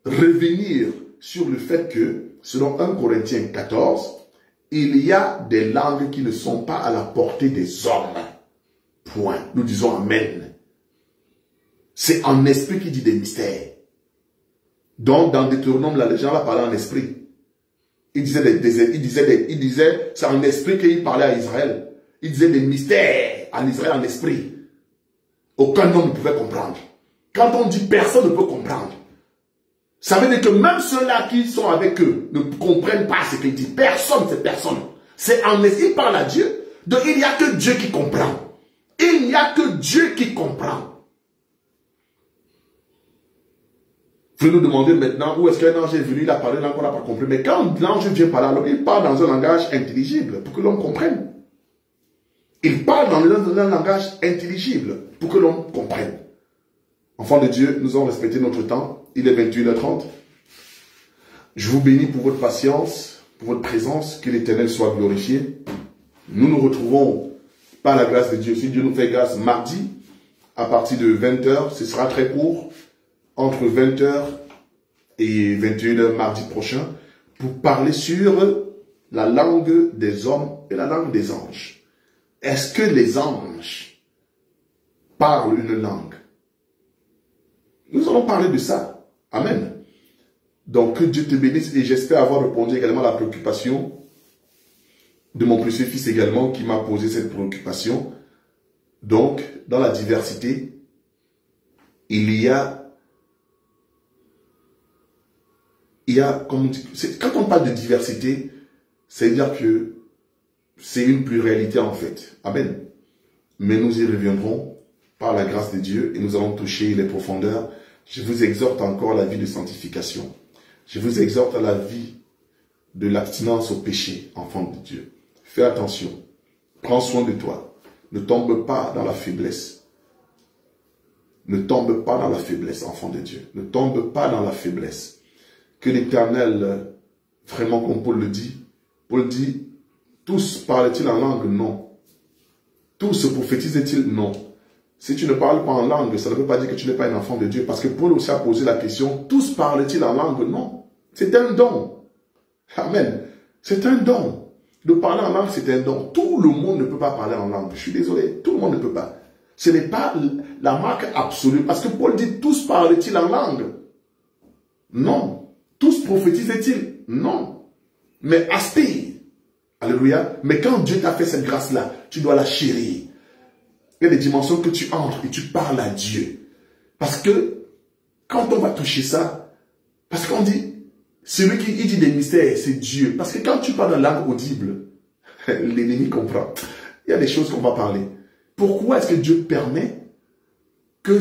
revenir sur le fait que, selon 1 Corinthiens 14, il y a des langues qui ne sont pas à la portée des hommes. Point. Nous disons Amen. C'est en esprit qui dit des mystères. Donc, dans Deutéronome, les gens parlaient en esprit. Il disait, c'est en esprit qu'il parlait à Israël. Il disait des mystères en Israël en esprit. Aucun homme ne pouvait comprendre. Quand on dit personne ne peut comprendre, ça veut dire que même ceux-là qui sont avec eux ne comprennent pas ce qu'il dit. Personne, c'est personne. C'est en esprit, il parle à Dieu. Donc il n'y a que Dieu qui comprend. Il n'y a que Dieu qui comprend. Vous nous demandez maintenant où est-ce qu'un ange est venu, il a parlé, là, on n'a pas compris. Mais quand l'ange vient parler, alors il parle dans un langage intelligible pour que l'on comprenne. Il parle dans un langage intelligible pour que l'on comprenne. Enfants de Dieu, nous allons respecter notre temps. Il est 21h30. Je vous bénis pour votre patience, pour votre présence. Que l'Éternel soit glorifié. Nous nous retrouvons par la grâce de Dieu. Si Dieu nous fait grâce mardi, à partir de 20h, ce sera très court. Entre 20h et 21h mardi prochain, pour parler sur la langue des hommes et la langue des anges. Est-ce que les anges parlent une langue? Nous allons parler de ça. Amen. Donc, que Dieu te bénisse et j'espère avoir répondu également à la préoccupation de mon précieux fils également qui m'a posé cette préoccupation. Donc, dans la diversité, il y a, comme on dit, quand on parle de diversité, c'est-à-dire que c'est une pluralité en fait. Amen. Mais nous y reviendrons par la grâce de Dieu et nous allons toucher les profondeurs. Je vous exhorte encore à la vie de sanctification. Je vous exhorte à la vie de l'abstinence au péché, enfant de Dieu. Fais attention. Prends soin de toi. Ne tombe pas dans la faiblesse. Ne tombe pas dans la faiblesse, enfant de Dieu. Ne tombe pas dans la faiblesse. Que l'Éternel, vraiment comme Paul le dit, Paul dit, tous parlent-ils en langue? Non. Tous prophétisent-ils? Non. Si tu ne parles pas en langue, ça ne veut pas dire que tu n'es pas un enfant de Dieu. Parce que Paul aussi a posé la question, tous parlent-ils en langue? Non. C'est un don. Amen. C'est un don. De parler en langue, c'est un don. Tout le monde ne peut pas parler en langue. Je suis désolé. Tout le monde ne peut pas. Ce n'est pas la marque absolue. Parce que Paul dit, tous parlent-ils en langue? Non. Tous prophétisent-ils? Non. Mais aspire. Alléluia. Mais quand Dieu t'a fait cette grâce-là, tu dois la chérir. Il y a des dimensions que tu entres et tu parles à Dieu. Parce que quand on va toucher ça, parce qu'on dit, celui qui dit des mystères, c'est Dieu. Parce que quand tu parles de langue audible, l'ennemi comprend. Il y a des choses qu'on va parler. Pourquoi est-ce que Dieu permet que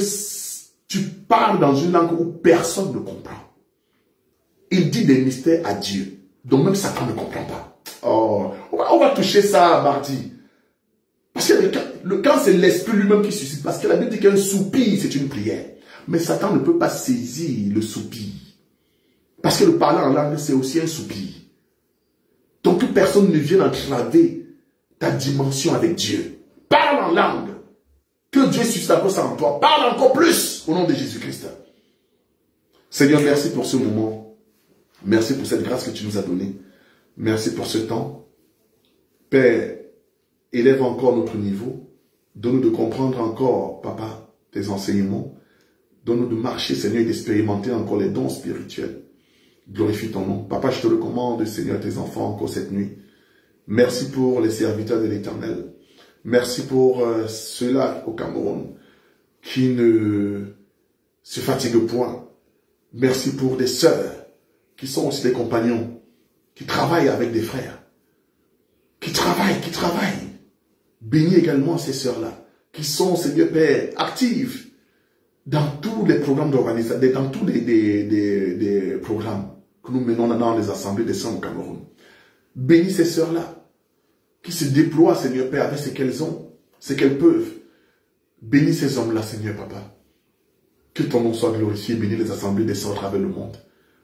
tu parles dans une langue où personne ne comprend? Il dit des mystères à Dieu. Donc même Satan ne comprend pas. Oh, on va toucher ça mardi. Parce que quand c'est l'esprit lui-même qui suscite, parce que la Bible dit qu'un soupir, c'est une prière. Mais Satan ne peut pas saisir le soupir. Parce que le parler en langue, c'est aussi un soupir. Donc que personne ne vienne entraver ta dimension avec Dieu. Parle en langue. Que Dieu suscite encore ça en toi. Parle encore plus au nom de Jésus-Christ. Seigneur, merci pour ce moment. Merci pour cette grâce que tu nous as donnée. Merci pour ce temps. Père, élève encore notre niveau. Donne-nous de comprendre encore, Papa, tes enseignements. Donne-nous de marcher, Seigneur, et d'expérimenter encore les dons spirituels. Glorifie ton nom. Papa, je te recommande, Seigneur, tes enfants encore cette nuit. Merci pour les serviteurs de l'Éternel. Merci pour ceux-là au Cameroun qui ne se fatiguent point. Merci pour des sœurs qui sont aussi des compagnons, qui travaillent avec des frères, qui travaillent. Bénis également ces sœurs-là, qui sont, Seigneur Père, actives dans tous les programmes d'organisation, dans tous des programmes que nous menons dans les assemblées des saints au Cameroun. Bénis ces sœurs-là, qui se déploient, Seigneur Père, avec ce qu'elles ont, ce qu'elles peuvent. Bénis ces hommes-là, Seigneur Papa. Que ton nom soit glorifié, bénis les assemblées des saints à travers le monde.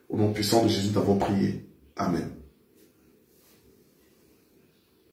Au nom puissant de Jésus, nous avons prié. Amen.